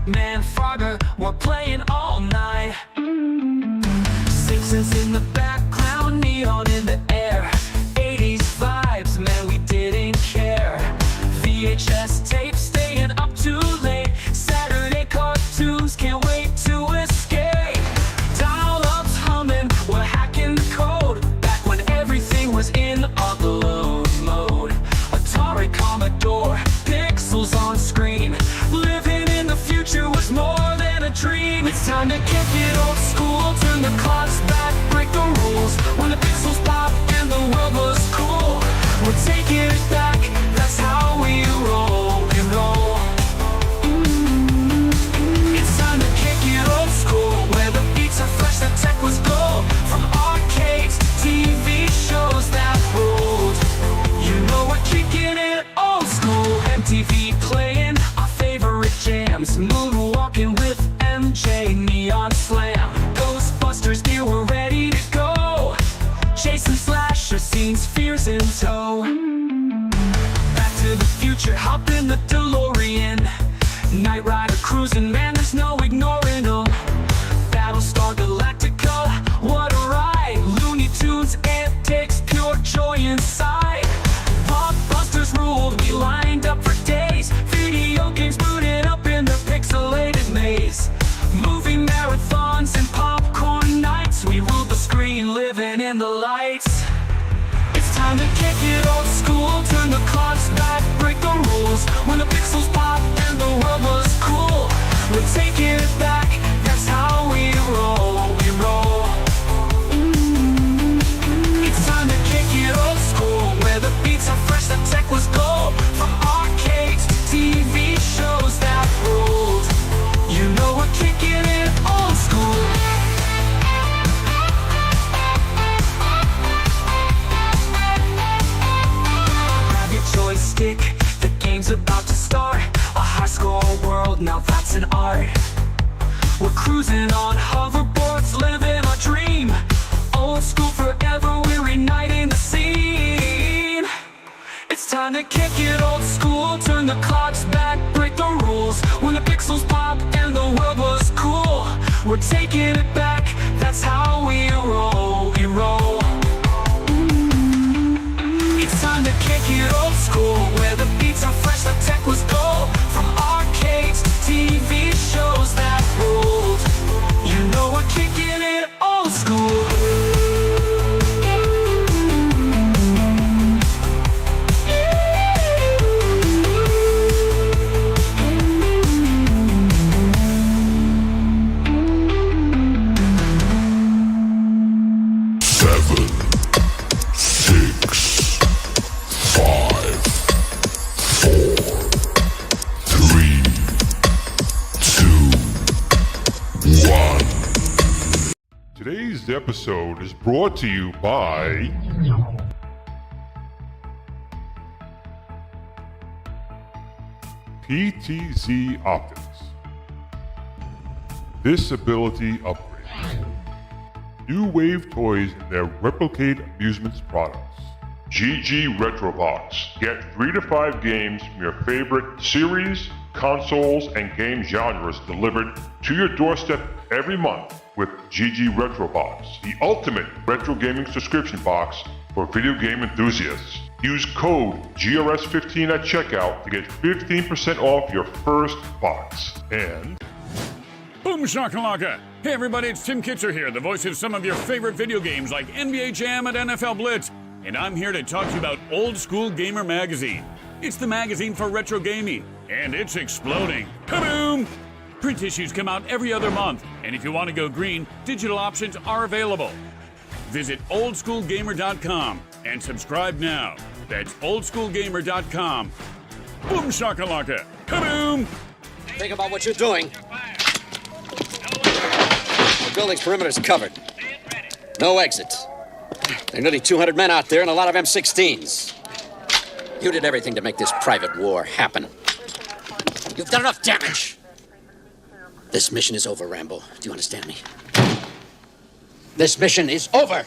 Man, farther, we're playing all night. Simpsons in the background, neon in the air. 80s vibes, man, we didn't care. VHS tapes, staying up too late. Saturday cartoons, can't wait to escape. Dial-ups humming, we're hacking the code. Back when everything was in upload mode. Atari, Commodore, pixels on screen. Living in the future was more than a dream. It's time to kick it old school. Turn the clocks back, break the rules. When the pixels pop and the world was cool. We're taking it back, that's how we roll, we roll. It's time to kick it old school. Where the beats are fresh, the tech was gold. From arcades, TV shows that ruled. You know we're kicking it old school. MTV playing our favorite jams. Moonwalking with MJ, Neon Slam. Ghostbusters gear, we're ready to go. Chasing slasher scenes, fears in tow. Back to the future, hop in the DeLorean. Knight Rider cruising, man, there's no ignoring them. Battlestar Galactica, what a ride. Looney Tunes, antics, pure joy inside. Blockbusters ruled, we lined up for days. Video games booted up in the pixelated maze. Movie marathons and popcorn nights. We ruled the screen, living in the lights. It's time to kick it old school. Turn the clocks back, break the rules. When the pixels pop and the world was cool. We're taking it back, that's how we roll, we roll. It's time to kick it old school. Where the beats are fresh, the tech was gold. From arcades to TV shows that ruled. You know we're kicking it old school. Grab your joystick, the game's about to start. A high-score world, now that's an art. We're cruising on hoverboards, living our dream. Old school forever, we're igniting the scene. It's time to kick it old school. Turn the clocks back, break the rules. When the pixels pop and the world was cool. We're taking it back, that's how we roll, we roll. It's time to kick it old school. Where the beats are fresh, the tech was gold. From arcades to TV shows that ruled. You know we're kicking it old school. Today's episode is brought to you by PTZ Optics. Disability upgrade. New Wave Toys and their Replicate Amusements products. GG Retrobox. Get 3 to 5 games from your favorite series, consoles, and game genres delivered to your doorstep every month with GG Retrobox, the ultimate retro gaming subscription box for video game enthusiasts. Use code GRS15 at checkout to get 15% off your first box. And Boom shakalaka! Hey everybody, it's Tim Kitzer here, the voice of some of your favorite video games like NBA Jam and NFL Blitz. And I'm here to talk to you about Old School Gamer Magazine. It's the magazine for retro gaming, and it's exploding. Kaboom! Print issues come out every other month, and if you want to go green, digital options are available. Visit oldschoolgamer.com and subscribe now. That's oldschoolgamer.com. Boom shakalaka! Kaboom! Think about what you're doing. The building's perimeter is covered. No exits. There are nearly 200 men out there and a lot of M16s. You did everything to make this private war happen. You've done enough damage. This mission is over, Rambo. Do you understand me? This mission is over.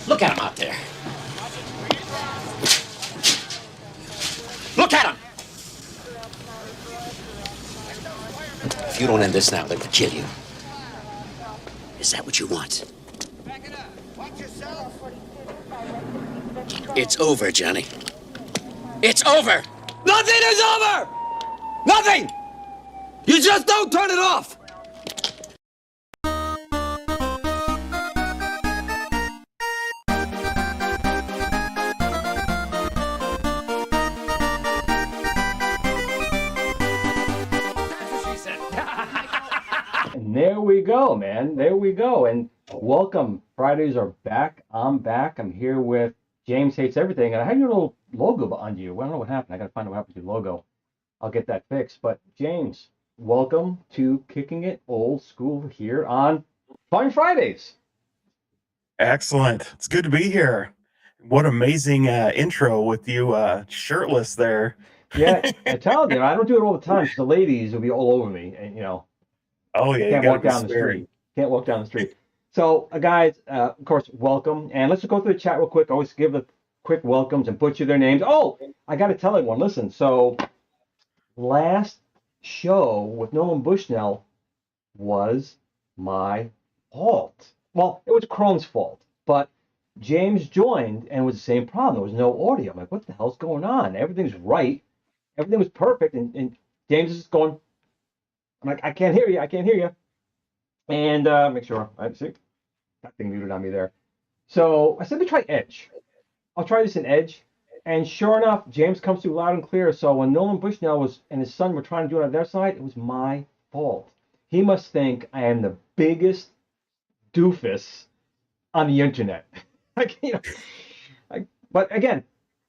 Look at him out there. Look at him. If you don't end this now, they will kill you. Is that what you want? Back it up. Watch yourself. It's over, Johnny. It's over! Nothing is over! Nothing! You just don't turn it off! And there we go, man. There we go. And welcome. Fridays are back. I'm back. I'm here with James Hates Everything. And I had your little logo on you. I don't know what happened. I got to find out what happened to your logo. I'll get that fixed. But James, welcome to Kicking It Old School here on Fun Fridays. Excellent. It's good to be here. What amazing intro with you shirtless there. Yeah, I tell you, I don't do it all the time. So the ladies will be all over me. And, you know, Oh yeah, can't you walk gotta down be the swearing. street. Can't walk down the street. So, guys, of course, welcome. And let's just go through the chat real quick. Always give the quick welcomes and butcher their names. Oh, I got to tell everyone, listen. So, last show with Nolan Bushnell was my fault. Well, it was Chrome's fault, but James joined and it was the same problem. There was no audio. I'm like, what the hell's going on? Everything's right. Everything was perfect. And James is going, I'm like, I can't hear you. I can't hear you. And make sure I see that thing muted on me there. So I said, let me try Edge. I'll try this in Edge. And sure enough, James comes through loud and clear. So when Nolan Bushnell was and his son were trying to do it on their side, it was my fault. He must think I am the biggest doofus on the internet. Like, you know, but again,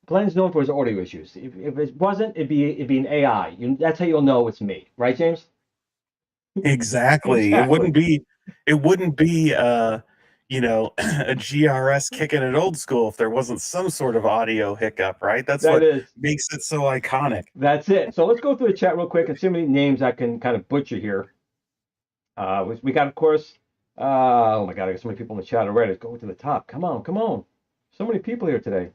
Glenn's known for his audio issues. If it wasn't, it'd be an AI. That's how you'll know it's me, right, James? Exactly. Exactly. It wouldn't be you know, a GRS kicking it old school if there wasn't some sort of audio hiccup, right? That's That what is. makes it so iconic. That's it. So let's go through the chat real quick and see how many names I can kind of butcher here. We got, of course, oh my God, I got so many people in the chat already. Let's go to the top. Come on, come on. So many people here today.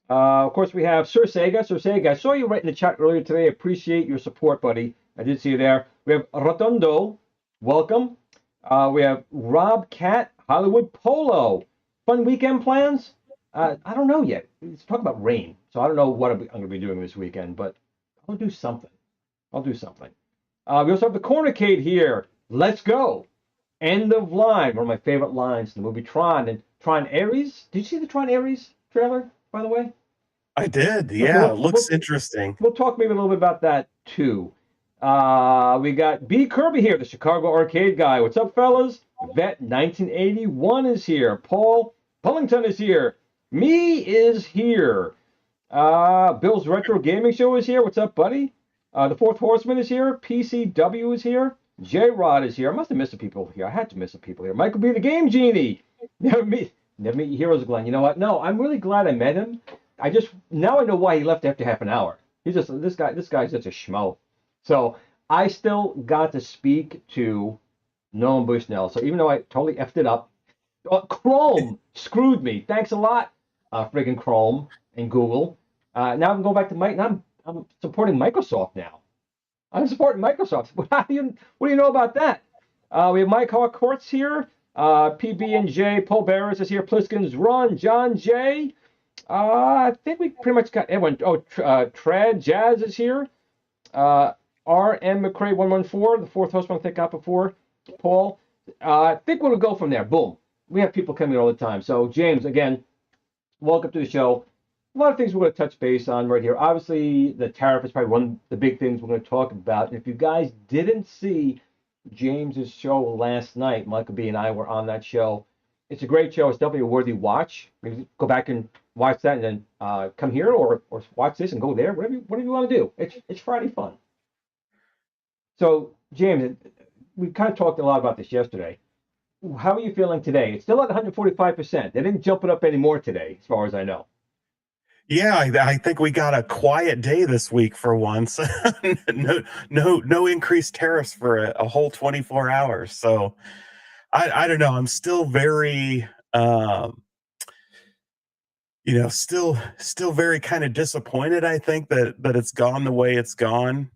Of course, we have Sir Sega. Sir Sega, I saw you right in the chat earlier today. I appreciate your support, buddy. I did see you there. We have Rotundo. Welcome. We have Rob Cat, Hollywood Polo. Fun weekend plans? I don't know yet. Let's talk about rain. So I don't know what I'm going to be doing this weekend, but I'll do something. I'll do something. We also have the Corner-Cade here. Let's go. End of line. One of my favorite lines in the movie Tron. And Tron Ares. Did you see the Tron Ares trailer, by the way? I did. Okay, Yeah, it looks interesting. We'll talk maybe a little bit about that too. We got B. Kirby here, the Chicago arcade guy. What's up, fellas? Vet 1981 is here. Paul Pullington is here. Me is here. Bill's Retro Gaming Show is here. What's up, buddy? The Fourth Horseman is here. PCW is here. J-Rod is here. I must have missed some people here. I had to miss some people here. Michael B. the Game Genie. Never meet heroes, Glenn. You know what? No, I'm really glad I met him. Now I know why he left after half an hour. He's just this guy's such a schmo. So I still got to speak to Nolan Bushnell. So even though I totally effed it up, Chrome screwed me. Thanks a lot, friggin' Chrome and Google. Now I can go back to Mike. Now I'm supporting Microsoft now. I'm supporting Microsoft. What do you know about that? We have Mike Harcourt's here. PB&J, Paul Barris is here. Pliskin's Run, John J. I think we pretty much got everyone. Oh, Trad Jazz is here. R.M. McCrae 114, the fourth host I think got before Paul. I think we'll go from there. Boom. We have people coming all the time. So, James, again, welcome to the show. A lot of things we're going to touch base on right here. Obviously, the tariff is probably one of the big things we're going to talk about. And if you guys didn't see James's show last night, Michael B. and I were on that show. It's a great show. It's definitely a worthy watch. Maybe go back and watch that and then come here or watch this and go there, whatever you want to do. It's Friday fun. So, James, we kind of talked a lot about this yesterday. How are you feeling today? It's still at 145%. They didn't jump it up anymore today, as far as I know. Yeah, I think we got a quiet day this week for once. No increased tariffs for a whole 24 hours. So I don't know. I'm still very still very kind of disappointed, I think, that it's gone the way it's gone.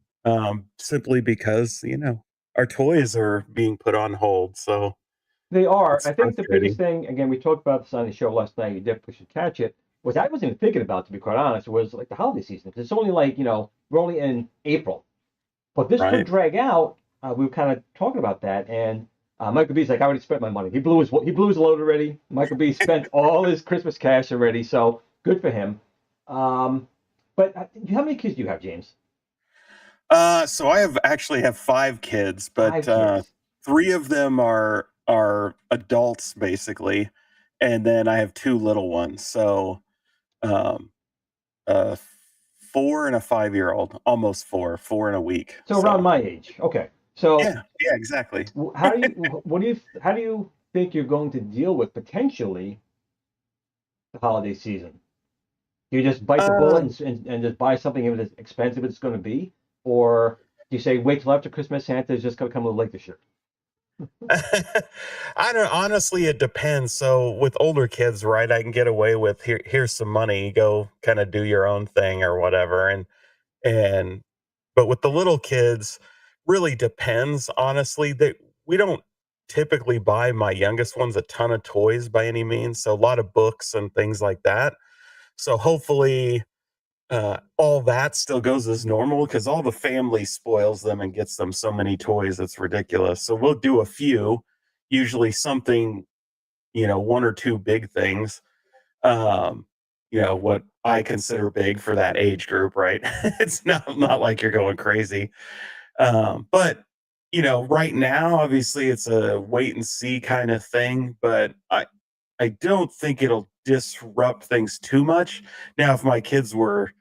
Simply because, our toys are being put on hold. So They are. it's I think the biggest frustrating. thing, again, we talked about this on the show last night. You definitely should catch it. Was I wasn't even thinking about, to be quite honest, was like the holiday season. It's only like we're only in April, but this could Right. drag out. We were kind of talking about that, and Michael B's like, I already spent my money. He blew his load already. Michael B spent all his Christmas cash already, so good for him. But how many kids do you have, James? So I actually have 5 kids, but 5 kids. 3 of them are adults basically, and then I have 2 little ones. So um, a 4 and a 5-year-old, almost 4 in a week. So around So my age. Okay. So yeah, exactly. how do you think you're going to deal with potentially the holiday season? Do you just bite the bullet Um, and just buy something even as expensive as it's going to be, or do you say wait till after Christmas? Santa's just going to come a little late this year. I don't honestly, it depends. So with older kids, right, I can get away with here's some money, go kind of do your own thing or whatever. And but with the little kids, really depends, honestly. That we don't typically buy my youngest ones a ton of toys by any means. So a lot of books and things like that. So hopefully all that still goes as normal because all the family spoils them and gets them so many toys. It's ridiculous. So we'll do a few, usually something, 1 or 2 big things. Um, what I consider big for that age group, right? It's not like you're going crazy. But right now, obviously, it's a wait and see kind of thing. But I don't think it'll disrupt things too much. Now, if my kids were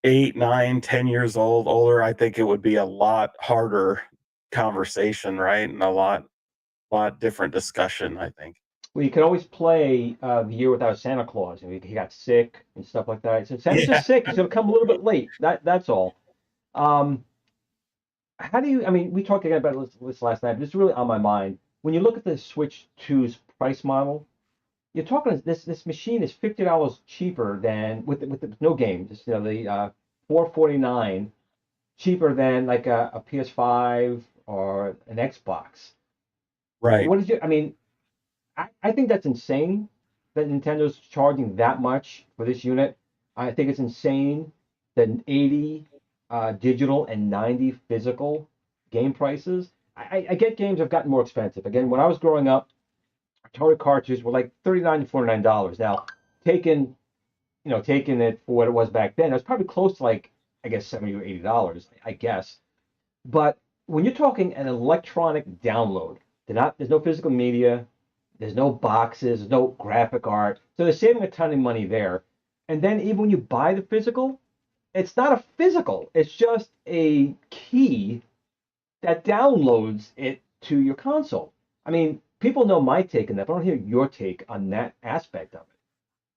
8, 9, 10 years older, I think it would be a lot harder conversation, right? And a lot different discussion, I think. Well, you can always play the year without Santa Claus. And he got sick and stuff like that. So Santa's Yeah. just sick. He's going to come a little bit late. That's all. Um, how do you? I mean, we talked again about this last night. But it's really on my mind. When you look at the Switch 2's price model, you're talking this machine is $50 cheaper than with no game. Just the 449 cheaper than like a PS5 or an Xbox. Right. What is your? I mean, I think that's insane that Nintendo's charging that much for this unit. I think it's insane that 80 digital and 90 physical game prices. I get games have gotten more expensive. Again, when I was growing up, Atari cartridges were like $39 to $49. Now, taking taking it for what it was back then, it was probably close to like I guess $70 or $80, I guess. But when you're talking an electronic download, there's no physical media, there's no boxes, there's no graphic art. So they're saving a ton of money there. And then even when you buy the physical, it's not a physical, it's just a key that downloads it to your console. I mean, people know my take on that, but I don't hear your take on that aspect of it.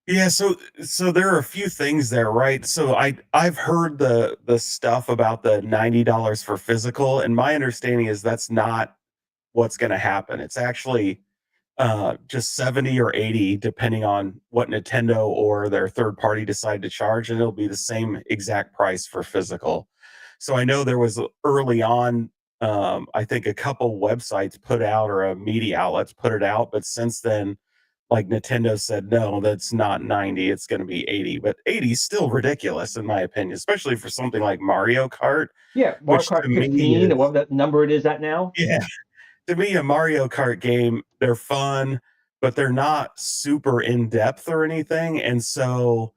Yeah, so there are a few things there, right? So I've heard the stuff about the $90 for physical, and my understanding is that's not what's gonna happen. It's actually just 70 or 80 depending on what Nintendo or their third party decide to charge, and it'll be the same exact price for physical. So I know there was early on, I think a couple websites put out or media outlets put it out, but since then, like Nintendo said, no, that's not 90, it's going to be 80. But 80 is still ridiculous in my opinion, especially for something like Mario Kart, Yeah, Mario which to Kart me 15 or is, whatever that number it is at now. yeah, to me, a Mario Kart game, they're fun, but they're not super in depth or anything. And so,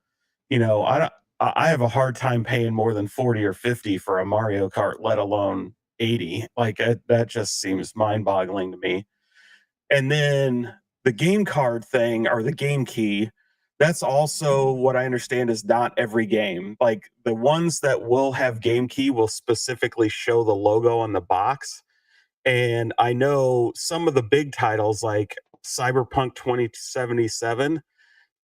I don't, I have a hard time paying more than 40 or 50 for a Mario Kart, let alone 80. Like that just seems mind boggling to me. And then the game card thing or the game key, that's also what I understand is not every game. Like the ones that will have game key will specifically show the logo on the box, and I know some of the big titles like Cyberpunk 2077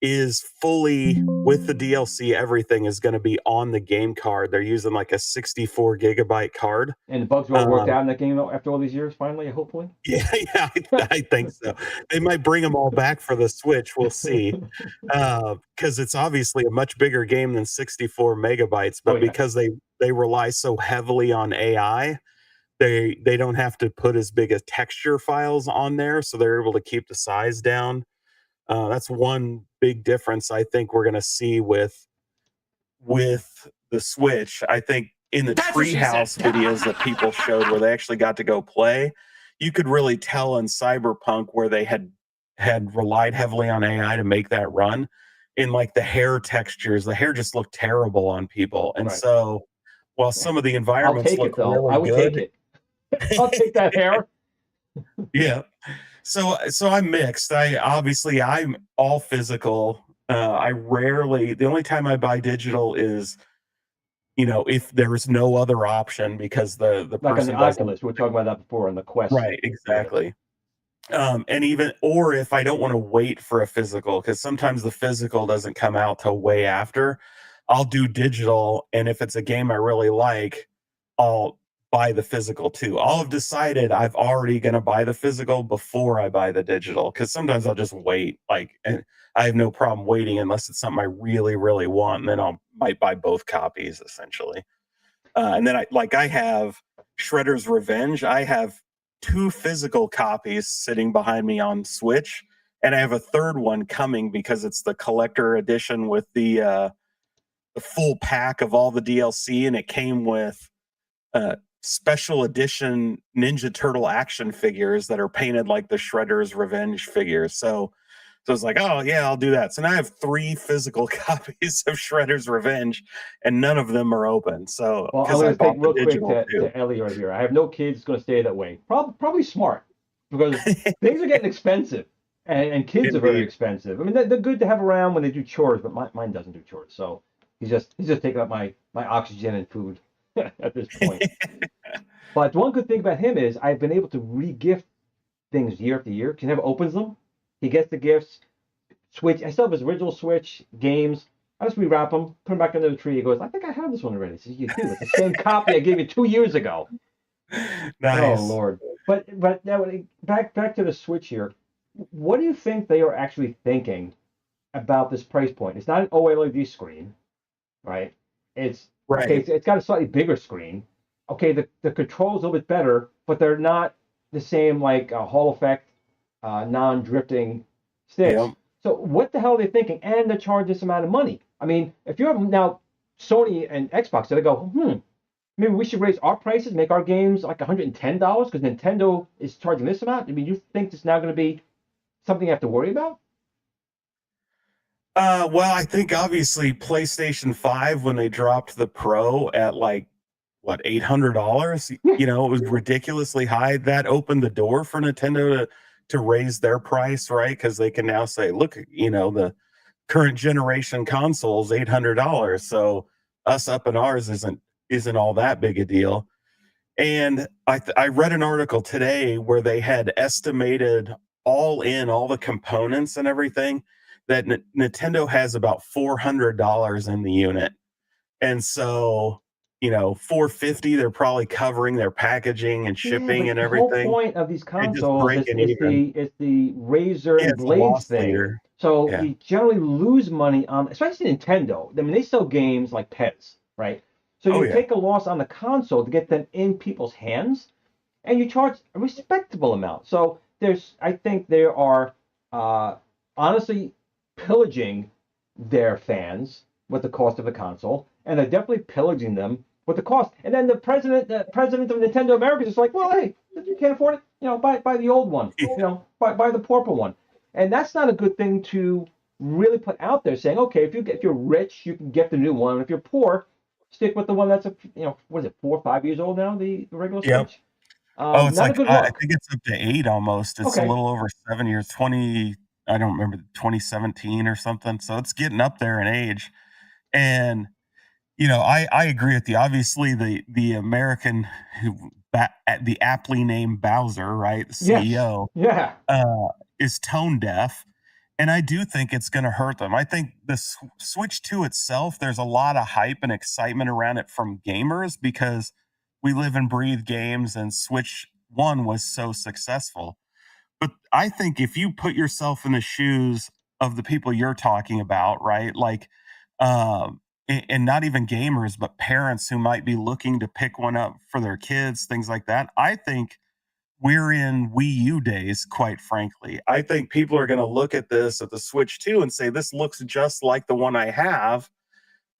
is fully with the DLC, everything is going to be on the game card. They're using like a 64 gigabyte card. And the bugs were all worked Um, out in that game after all these years, finally, hopefully. yeah, yeah, I think so. They might bring them all back for the Switch. We'll see. Because it's obviously a much bigger game than 64 megabytes, Oh but yeah. because they rely so heavily on AI, they don't have to put as big as texture files on there, so they're able to keep the size down. That's one big difference I think we're gonna see with the Switch. I think in the That's what she Treehouse said. videos that people showed where they actually got to go play, you could really tell in Cyberpunk where they had relied heavily on AI to make that run. In like the hair textures, the hair just looked terrible on people. And Right. so while some of the I'll environments take look it though. really I would take good, it. I'll take that hair. yeah. So I'm mixed. I'm all physical. The only time I buy digital is, if there's no other option because the Like on the person doesn't. Oculus, we were talking about that before on the Quest. Right, exactly. And even, or if I don't want to wait for a physical, because sometimes the physical doesn't come out till way after, I'll do digital. And if it's a game I really like, I'll buy the physical too. I'll have decided I've already going to buy the physical before I buy the digital, because sometimes I'll just wait. And I have no problem waiting unless it's something I really, really want. And then might buy both copies essentially. And then I have Shredder's Revenge. I have 2 physical copies sitting behind me on Switch, and I have a third one coming because it's the collector edition with the full pack of all the DLC, and it came with special edition Ninja Turtle action figures that are painted like the Shredder's Revenge figures. So it's like, oh yeah, I'll do that. So now I have 3 physical copies of Shredder's Revenge, and none of them are open. So Well, I'm because I going to take bought real the quick digital too. to Ellie right here. I have no kids. It's going to stay that way. Probably smart because things are getting expensive, and kids are very Indeed. expensive. I mean, they're good to have around when they do chores, but mine doesn't do chores. So he's just taking up my oxygen and food at this point. But one good thing about him is I've been able to re-gift things year after year. He never opens them. He gets the gifts. Switch. I still have his original Switch games. I just rewrap them, put them back under the tree. He goes, I think I have this one already. I says, you do. It's the same copy I gave you 2 years ago. Nice. Oh Lord. But now back to the Switch here. What do you think they are actually thinking about this price point? It's not an OLED screen, right? It's Right. okay. It's got a slightly bigger screen. Okay, the controls a little bit better, but they're not the same like Hall effect, non-drifting sticks. Yep. So what the hell are they thinking? And they charge this amount of money. I mean, if you're now Sony and Xbox, they go, maybe we should raise our prices, make our games like $110 because Nintendo is charging this amount. I mean, you think it's now going to be something you have to worry about? Well, I think obviously PlayStation 5, when they dropped the Pro at like what, $800, it was ridiculously high. That opened the door for Nintendo to raise their price, right? Because they can now say, look, the current generation consoles $800, so us up in ours isn't all that big a deal. And I read an article today where they had estimated all the components and everything that Nintendo has about $400 in the unit. And so, $450, they're probably covering their packaging and shipping and everything. The whole point of these And just consoles breaking even. is the razor Yeah, and it's a blades loss thing. leader. So Yeah. you generally lose money on, especially Nintendo. I mean, they sell games like pets, right? So you take a loss on the console to get them in people's hands, and you charge a respectable amount. So I think they are honestly pillaging their fans with the cost of the console, and they're definitely pillaging them with the cost. And then the president of Nintendo America is just like, well, hey, if you can't afford it, buy the old one, buy the purple one. And that's not a good thing to really put out there, saying, okay, if you're rich, you can get the new one. If you're poor, stick with the one that's what is it, 4 or 5 years old now, the regular Yep. Switch. It's not like, a good I look. think it's up to 8 almost. It's Okay. a little over 7 years, I don't remember, 2017 or something. So it's getting up there in age. And, I agree with you. Obviously, the American, the aptly named Bowser, right? The CEO, Yeah. is tone deaf. And I do think it's going to hurt them. I think the Switch 2 itself, there's a lot of hype and excitement around it from gamers because we live and breathe games, and Switch 1 was so successful. But I think if you put yourself in the shoes of the people you're talking about, right? Like, and not even gamers, but parents who might be looking to pick one up for their kids, things like that. I think we're in Wii U days, quite frankly. I think people are going to look at this at the Switch 2 and say, this looks just like the one I have,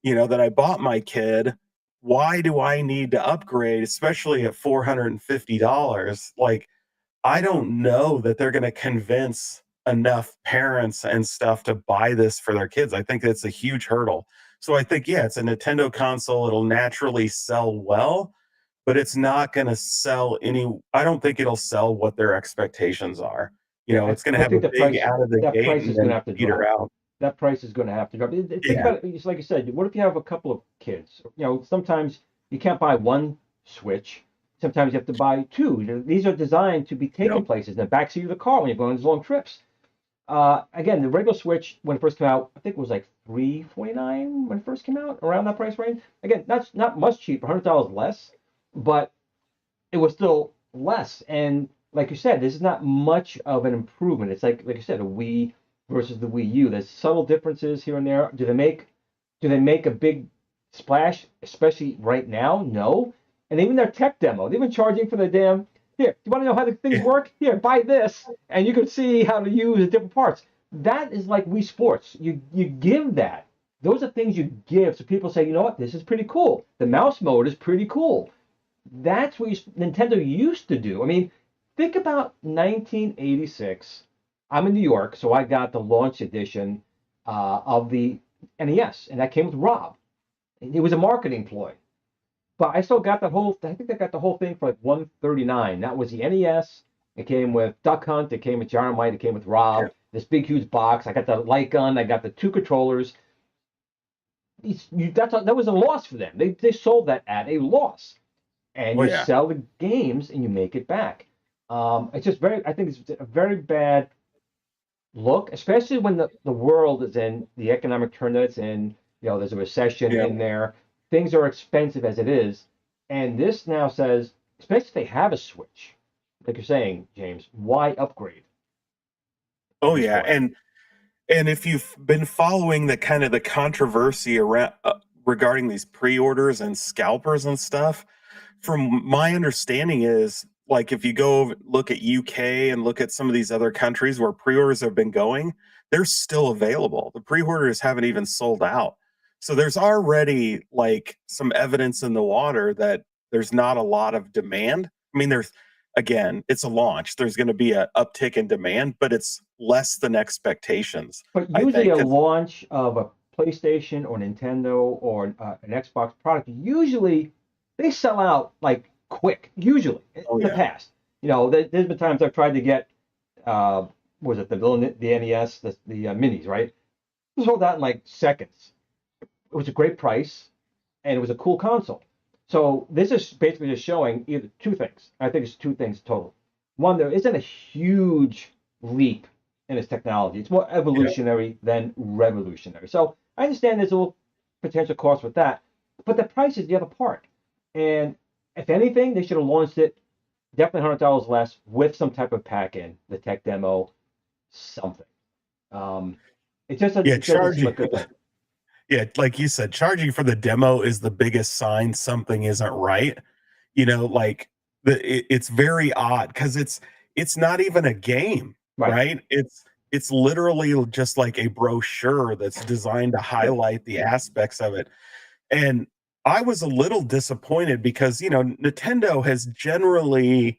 that I bought my kid. Why do I need to upgrade, especially at $450? Like, I don't know that they're going to convince enough parents and stuff to buy this for their kids. I think it's a huge hurdle. So I think, yeah, it's a Nintendo console. It'll naturally sell well, but it's not going to sell I don't think it'll sell what their expectations are. It's going to have a big out of the that gate price and is going to then have to peter drop. out. That price is going to have to drop. Think Yeah. about it. It's like you said. What if you have a couple of kids? Sometimes you can't buy one Switch. Sometimes you have to buy two. These are designed to be taken Yep. places in the backseat of the car when you're going on these long trips. Again, the regular Switch, when it first came out, I think it was like $349 when it first came out, around that price range. Again, that's not much cheaper, $100 less, but it was still less. And like you said, this is not much of an improvement. It's like you said, a Wii versus the Wii U. There's subtle differences here and there. Do they make a big splash, especially right now? No. And even their tech demo, they've been charging for the damn. Here, you want to know how the things work? Here, buy this, and you can see how to use the different parts. That is like Wii Sports. You give that. Those are things you give, so people say, you know what, this is pretty cool. The mouse mode is pretty cool. That's what Nintendo used to do. I mean, think about 1986. I'm in New York, so I got the launch edition of the NES, and that came with Rob. It was a marketing ploy. But I still got I think I got the whole thing for like $139. That was the NES. It came with Duck Hunt. It came with Dynamite. It came with Rob. This big, huge box. I got the light gun. I got the two controllers. That was a loss for them. They sold that at a loss. And you sell the games and you make it back. It's just I think it's a very bad look, especially when the world is in the economic turn that it's in. There's a recession in there. Things are expensive as it is. And this now says, especially if they have a Switch, like you're saying, James, why upgrade? Oh, yeah. And if you've been following the kind of the controversy around regarding these pre-orders and scalpers and stuff, from my understanding is, like, if you go look at UK and look at some of these other countries where pre-orders have been going, they're still available. The pre-orders haven't even sold out. So there's already like some evidence in the water that there's not a lot of demand. I mean, it's a launch. There's going to be an uptick in demand, but it's less than expectations. But usually a launch of a PlayStation or Nintendo or an Xbox product, usually they sell out like quick, usually in the past. There's been times I've tried to get, was it the NES, the minis, right? It was sold out in like seconds. It was a great price, and it was a cool console. So this is basically just showing either two things. I think it's two things total. One, there isn't a huge leap in its technology. It's more evolutionary than revolutionary. So I understand there's a little potential cost with that, but the price is the other part. And if anything, they should have launched it definitely $100 less with some type of pack in, the tech demo, something. It just doesn't seem like a good thing. Yeah, like you said, charging for the demo is the biggest sign something isn't right. It's very odd because it's not even a game, right? It's literally just like a brochure that's designed to highlight the aspects of it. And I was a little disappointed because, Nintendo has generally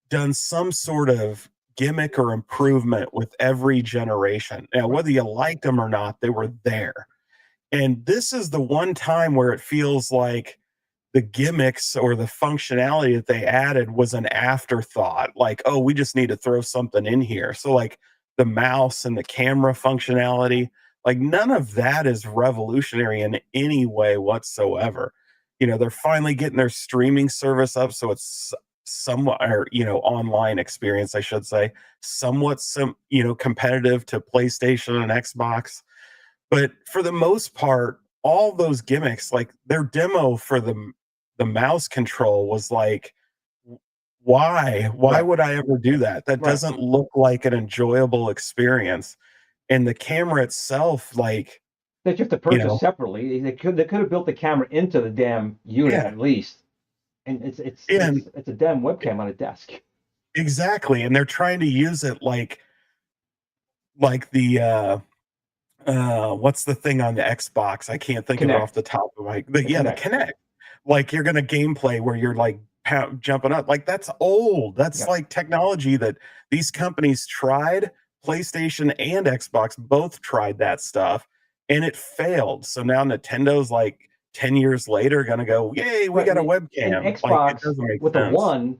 done some sort of gimmick or improvement with every generation. Now, whether you liked them or not, they were there. And this is the one time where it feels like the gimmicks or the functionality that they added was an afterthought. Like, oh, we just need to throw something in here. So like the mouse and the camera functionality, like none of that is revolutionary in any way whatsoever. They're finally getting their streaming service up. So it's somewhat, or, online experience, I should say, somewhat, competitive to PlayStation and Xbox. But for the most part, all those gimmicks, like their demo for the mouse control was like, why would I ever do that? That doesn't look like an enjoyable experience. And the camera itself, like, that you have to You purchase know, separately. They could have built the camera into the damn unit yeah, at least. And it's it's and it's it's a damn webcam on a desk. exactly, and they're trying to use it like the what's the thing on the Xbox? I can't think of it off Connect. the top of The the Connect. Kinect. Like you're gonna gameplay where you're like jumping up. Like that's old. That's Yep. like technology that these companies tried. PlayStation and Xbox both tried that stuff and it failed. So now Nintendo's like 10 years later gonna go, yay, we Right. got a And webcam. Like it Xbox doesn't make with the sense. one,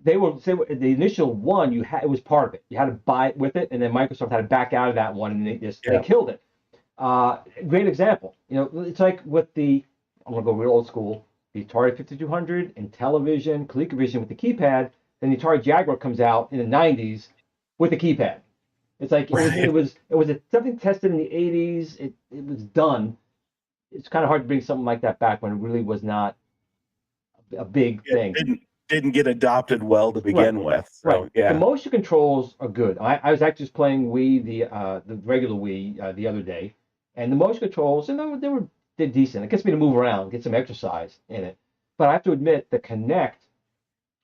they were say the initial one you had it was part of it. You had to buy it with it, and then Microsoft had to back out of that one, and they Yeah. killed it. Great example. It's like with the I'm gonna go real old school. The Atari 5200 and television, ColecoVision with the keypad. Then the Atari Jaguar comes out in the 90s with the keypad. It's like Right. something tested in the 80s. It was done. It's kind of hard to bring something like that back when it really was not a big It thing. didn't get adopted well to Right, begin with. right. So The yeah. motion controls are good. I was actually just playing Wii, the regular Wii, the other day, and the motion controls, they're decent. It gets me to move around, get some exercise in it. But I have to admit, the Connect,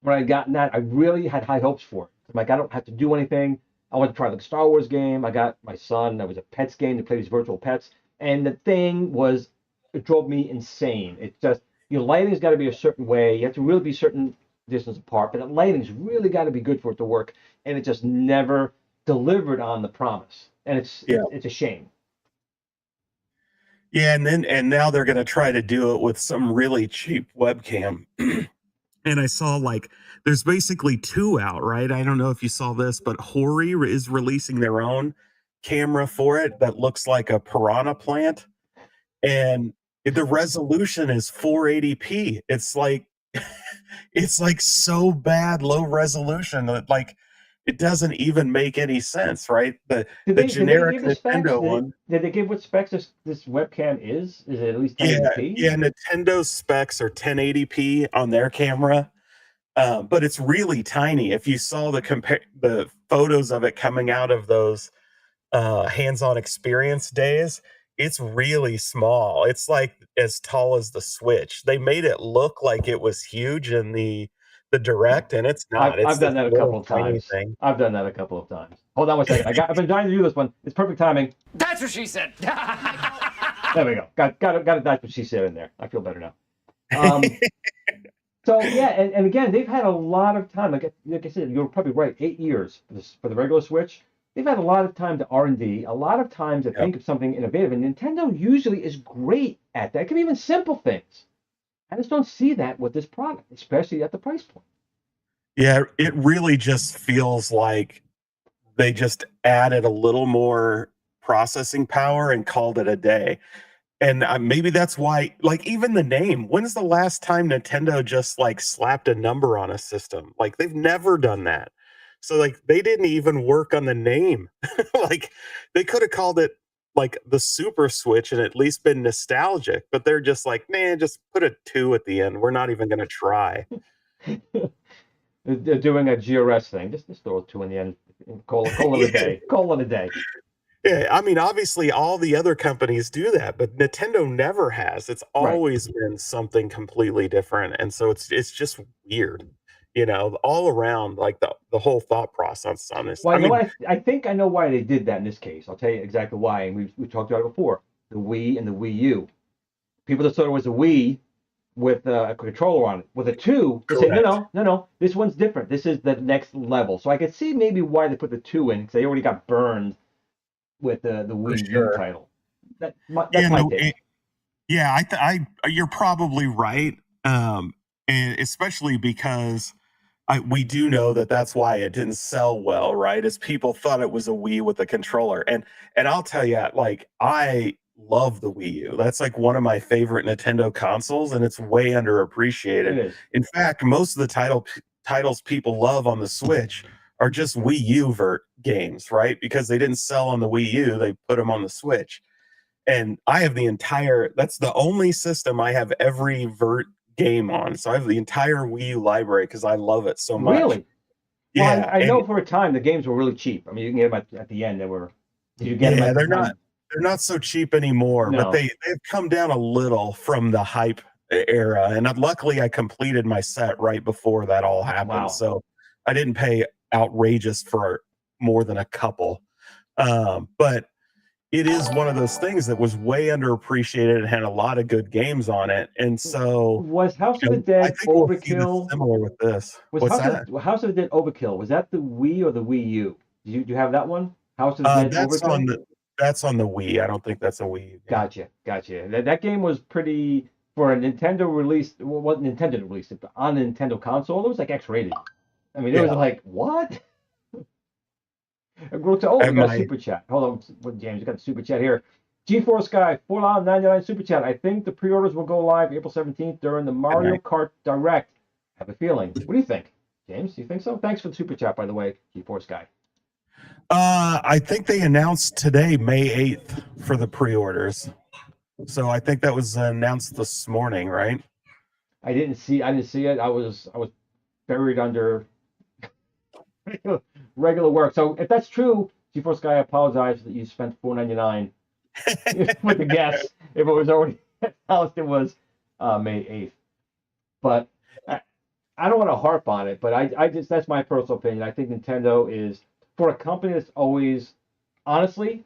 when I got that, I really had high hopes for it. I'm like, I don't have to do anything. I want to try the Star Wars game. I got my son. That was a pets game to play these virtual pets, and the thing was, it drove me insane. It's just your lighting's got to be a certain way. You have to really be certain distance apart, but the lighting's really got to be good for it to work, and it just never delivered on the promise, and Yeah. it's a shame. Yeah, and now they're gonna try to do it with some really cheap webcam. And I saw like there's basically two out, right? I don't know if you saw this, but Hori is releasing their own camera for it that looks like a piranha plant, and the resolution is 480p. It's like it's like so bad low resolution that like it doesn't even make any sense, right? The Did they generic give the specs? Nintendo one. Did they give what specs this webcam is? Is it at least Yeah, 1080p? yeah, Nintendo's specs are 1080p on their camera, but it's really tiny. If you saw the photos of it coming out of those hands-on experience days, it's really small. It's like as tall as the Switch. They made it look like it was huge in the direct, and it's not. I've It's done this that a little couple of tiny times. thing. I've done that a couple of times. Hold on one second. I've been trying to do this one. It's perfect timing. That's what she said. There we go. Got it. That's what she said in there. I feel better now. Um, so yeah, and again, they've had a lot of time. Like I said, you're probably right. 8 years for the regular Switch. They've had a lot of time to R&D, a lot of time to Yep. think of something innovative. And Nintendo usually is great at that. It can be even simple things. I just don't see that with this product, especially at the price point. Yeah, it really just feels like they just added a little more processing power and called it a day. And maybe that's why, like, even the name. When's the last time Nintendo just like slapped a number on a system? Like, they've never done that. So, like, they didn't even work on the name. Like, they could have called it like the Super Switch and at least been nostalgic, but they're just like, man, just put a 2 at the end. We're not even going to try. They're doing a GRS thing. Just throw a 2 in the end. Call it a day. Call it a day. Yeah, I mean, obviously, all the other companies do that, but Nintendo never has. It's Right. always been something completely different, and so it's just weird, all around, like the whole thought process on this. Well, I you know mean, what? I think I know why they did that in this case. I'll tell you exactly why. And we talked about it before. The Wii and the Wii U. People that thought it was a Wii with a controller on it. With a 2, they say, correct. no. This one's different. This is the next level. So I could see maybe why they put the 2 in, because they already got burned with the For Wii U sure. title. That's Yeah, my no, take. yeah, you're probably right, and especially because we do know that that's why it didn't sell well, right? Is people thought it was a Wii with a controller, and I'll tell you, like I love the Wii U. That's like one of my favorite Nintendo consoles, and it's way It underappreciated. is. In fact, most of the titles people love on the Switch are just Wii U games, right? Because they didn't sell on the Wii U, they put them on the Switch. And I have that's the only system I have every vert game on. So I have the entire Wii U library because I love it so much. Really? Well, Yeah, I and know for a time the games were really cheap. I mean, you can get them at the end. You get them yeah, at they're on not they're not so cheap anymore, but No. they've come down a little from the hype era. And luckily, I completed my set right before that all happened, Wow. so I didn't pay outrageous for more than a couple. But it is one of those things that was way underappreciated and had a lot of good games on it. And so, Was House you of the know, I Dead think we'll see this overkill? similar with this. Was What's that? House of the Dead overkill? Was that the Wii or the Wii U? Do you have that one? House of the Dead That's overkill? that's on the Wii. I don't think that's a Wii U game. Gotcha. That game was pretty for a Nintendo release. Well, what Nintendo released it, but on the Nintendo console, it was like X-rated. I mean, it was Yeah. like what? We got a my- super chat. Hold on, James, we got a super chat here. GeForce Guy, $4.99 super chat. I think the pre-orders will go live April 17th during the Mario Kart Direct. Have a feeling. What do you think, James? Do you think so? Thanks for the super chat, by the way, GeForce Guy. I think they announced today, May 8th, for the pre-orders. So I think that was announced this morning, right? I didn't see it. I was buried under regular work. So if that's true, GeForce Guy, I apologize that you spent $4.99 with the guess. If it was already announced, it was May 8th. But I don't want to harp on it, but I just that's my personal opinion. I think Nintendo is, for a company that's always, honestly,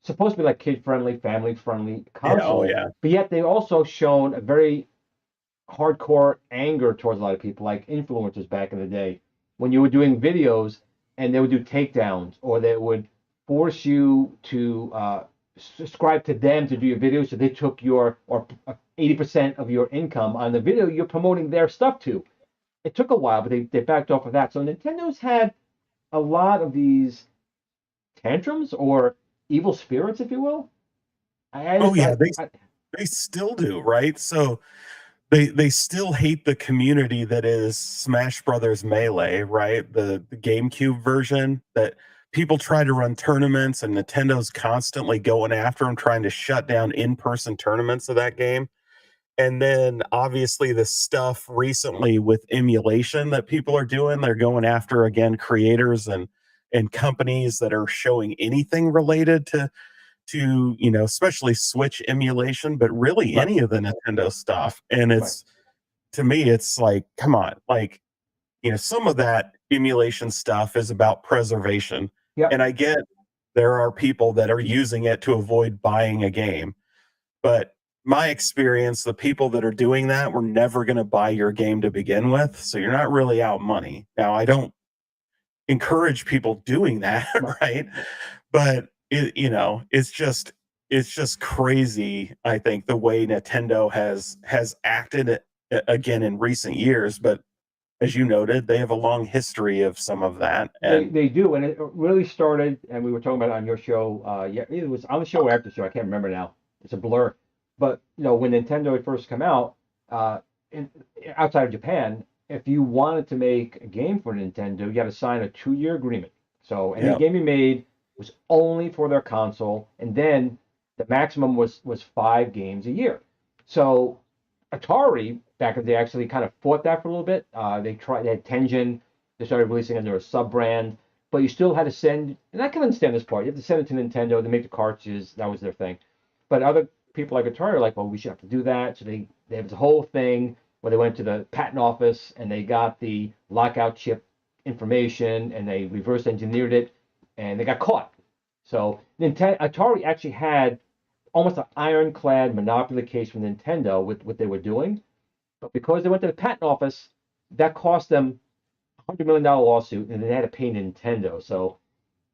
supposed to be like kid-friendly, family-friendly console. Yeah. But yet they also shown a very hardcore anger towards a lot of people, like influencers back in the day, when you were doing videos and they would do takedowns, or they would force you to subscribe to them to do your videos, so they took your 80% of your income on the video you're promoting their stuff to. It took a while, but they backed off of that. So Nintendo's had a lot of these tantrums or evil spirits, if you will. They still do, right? So they still hate the community that is Smash Brothers Melee, right? The GameCube version that people try to run tournaments, and Nintendo's constantly going after them, trying to shut down in-person tournaments of that game. And then obviously the stuff recently with emulation that people are doing, they're going after, again, creators and companies that are showing anything related to especially Switch emulation, but really any of the Nintendo stuff. And it's, to me, it's like, come on, like, some of that emulation stuff is about preservation. Yep. And I get there are people that are using it to avoid buying a game, but my experience, the people that are doing that were never going to buy your game to begin with, so you're not really out money. Now, I don't encourage people doing that, right? But it's just crazy, I think, the way Nintendo has acted again in recent years. But as you noted, they have a long history of some of that. And they do, and it really started, and we were talking about it on your show. It was on the show or after the show. I can't remember now. It's a blur. But when Nintendo had first come out, outside of Japan, if you wanted to make a game for Nintendo, you had to sign a 2-year agreement. So any game you made was only for their console, and then the maximum was 5 games a year. So Atari back in the day actually kind of fought that for a little bit. They had Tengen. They started releasing under a sub brand, but you still had to send. And I can understand this part. You have to send it to Nintendo to make the cartridges. That was their thing. But other people like Atari are like, well, we should have to do that. So they have this whole thing where they went to the patent office and they got the lockout chip information and they reverse engineered it, and they got caught. So Atari actually had almost an ironclad monopoly case from Nintendo with what they were doing. But because they went to the patent office, that cost them $100 million lawsuit, and they had to pay Nintendo. So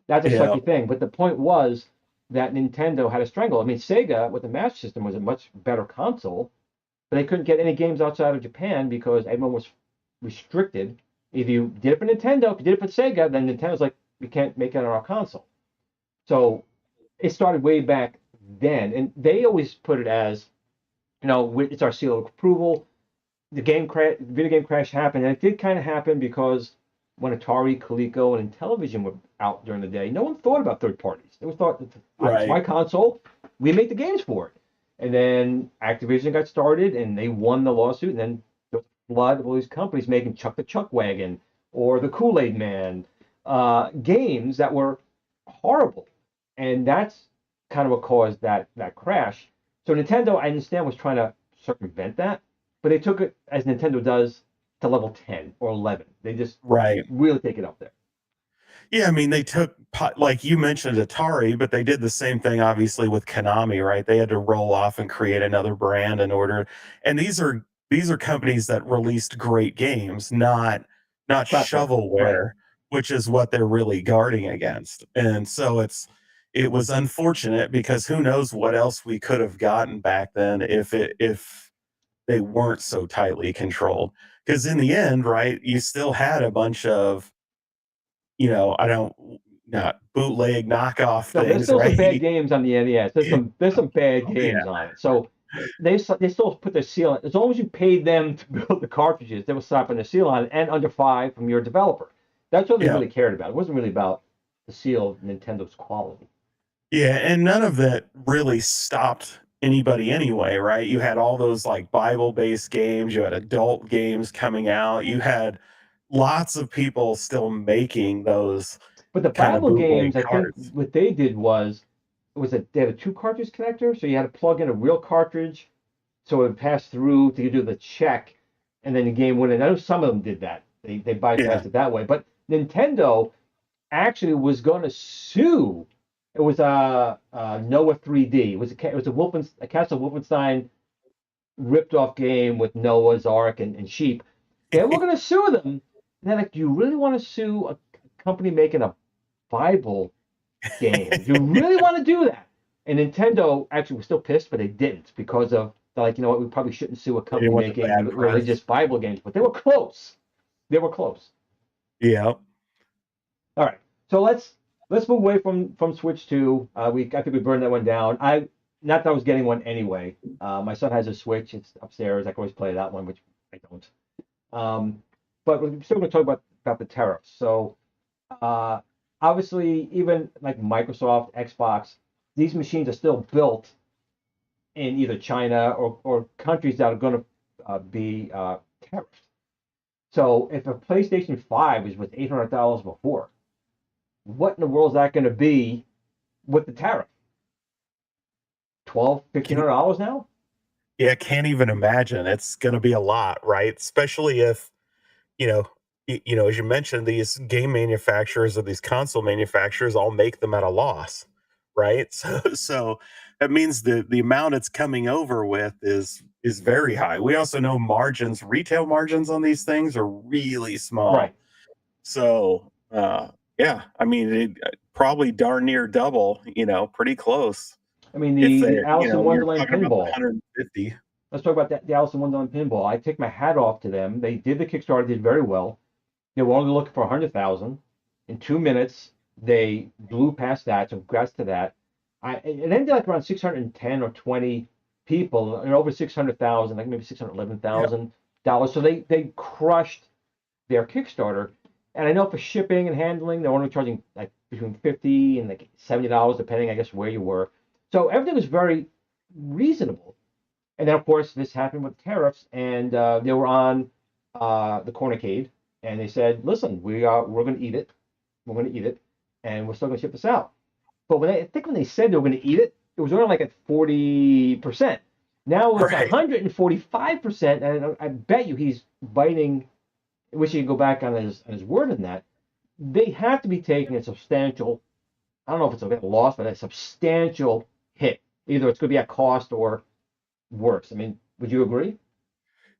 that's a sucky thing. But the point was that Nintendo had a strangle. I mean, Sega with the Master System was a much better console, but they couldn't get any games outside of Japan because everyone was restricted. If you did it for Nintendo, if you did it for Sega, then Nintendo's like, we can't make it on our console. So it started way back then, and they always put it as, it's our seal of approval. The video game crash happened, and it did kind of happen because when Atari, Coleco, and Intellivision were out during the day, no one thought about third parties. They thought, it's my console, we make the games for it. And then Activision got started, and they won the lawsuit, and then the flood of all these companies making Chuck the Chuck Wagon or the Kool-Aid Man, games that were horrible. And that's kind of what caused that crash. So Nintendo, I understand, was trying to circumvent that, but they took it, as Nintendo does, to level 10 or 11. They just Right. really take it up there. Yeah, I mean, they took, like you mentioned, Atari, but they did the same thing, obviously, with Konami, right? They had to roll off and create another brand in order. And these are companies that released great games, not Platform, right? shovelware, which is what they're really guarding against. And so it was unfortunate because who knows what else we could have gotten back then if they weren't so tightly controlled. Because in the end, right, you still had a bunch of, I don't, not bootleg knockoff No, there's things, still some bad right? games on the NES. There's some bad games Yeah, on it. So they still put their seal on. As long as you paid them to build the cartridges, they will slapping their seal on it, and under 5 from your developer. That's what they yeah, really cared about. It wasn't really about the seal of Nintendo's quality. yeah, and none of that really stopped anybody anyway, right? You had all those like Bible-based games, you had adult games coming out, you had lots of people still making those But the kind of Bible bootleg games, I think cards. what they did was they had a 2 cartridge connector, so you had to plug in a real cartridge so it would pass through to do the check, and then the game went in. I know some of them did that. They Yeah, bypassed it that way. But Nintendo actually was going to sue. It was Noah 3D. It was a Castle Wolfenstein ripped off game with Noah's Ark and sheep. They were going to sue them. And they're like, do you really want to sue a company making a Bible game? Do you really want to do that? And Nintendo actually was still pissed, but they didn't because of they're like, you know what, we probably shouldn't sue a they company didn't want the making bad press. religious Bible games, but they were close. They were close. Yeah. All right, so let's move away from Switch 2. I think we burned that one down. I not that I was getting one anyway. My son has a Switch. It's upstairs. I can always play that one, which I don't. But we're still going to talk about the tariffs. So uh, obviously, even like Microsoft, Xbox, these machines are still built in either China or countries that are going to be tariffed. So if a PlayStation 5 is worth $800 before, what in the world is that going to be with the tariff? 12, Can, $1,500 now? yeah, can't even imagine. It's going to be a lot, right? Especially if, you know, as you mentioned, these game manufacturers or these console manufacturers all make them at a loss, right? So that means the amount it's coming over with is very high. We also know margins, retail margins on these things are really Right. small. So yeah, I mean, probably darn near double, pretty close. I mean, If the they, Alice in you're Wonderland talking about the pinball. 150. Let's talk about that, the Alice in Wonderland pinball. I take my hat off to them. They did the Kickstarter, did very well. They were only looking for 100,000. In 2 minutes, they blew past that. So congrats to that. It ended like around 610 or 20 people and over 600,000, like maybe Yep. $611,000. So they crushed their Kickstarter. And I know for shipping and handling, they're only charging like between 50 and like $70, depending, I guess, where you were. So everything was very reasonable. And then, of course, this happened with tariffs, and they were on the Cornercade, and they said, "Listen, we're going to eat it. We're going to eat it, and we're still going to ship this out." But I think when they said they were going to eat it, it was only like at 40%. Now it's Right. 145%, and I bet you he's biting. I wish he could go back on his word in that. They have to be taking a substantial. I don't know if it's a loss, but a substantial hit. Either it's going to be at cost or worse. I mean, would you agree?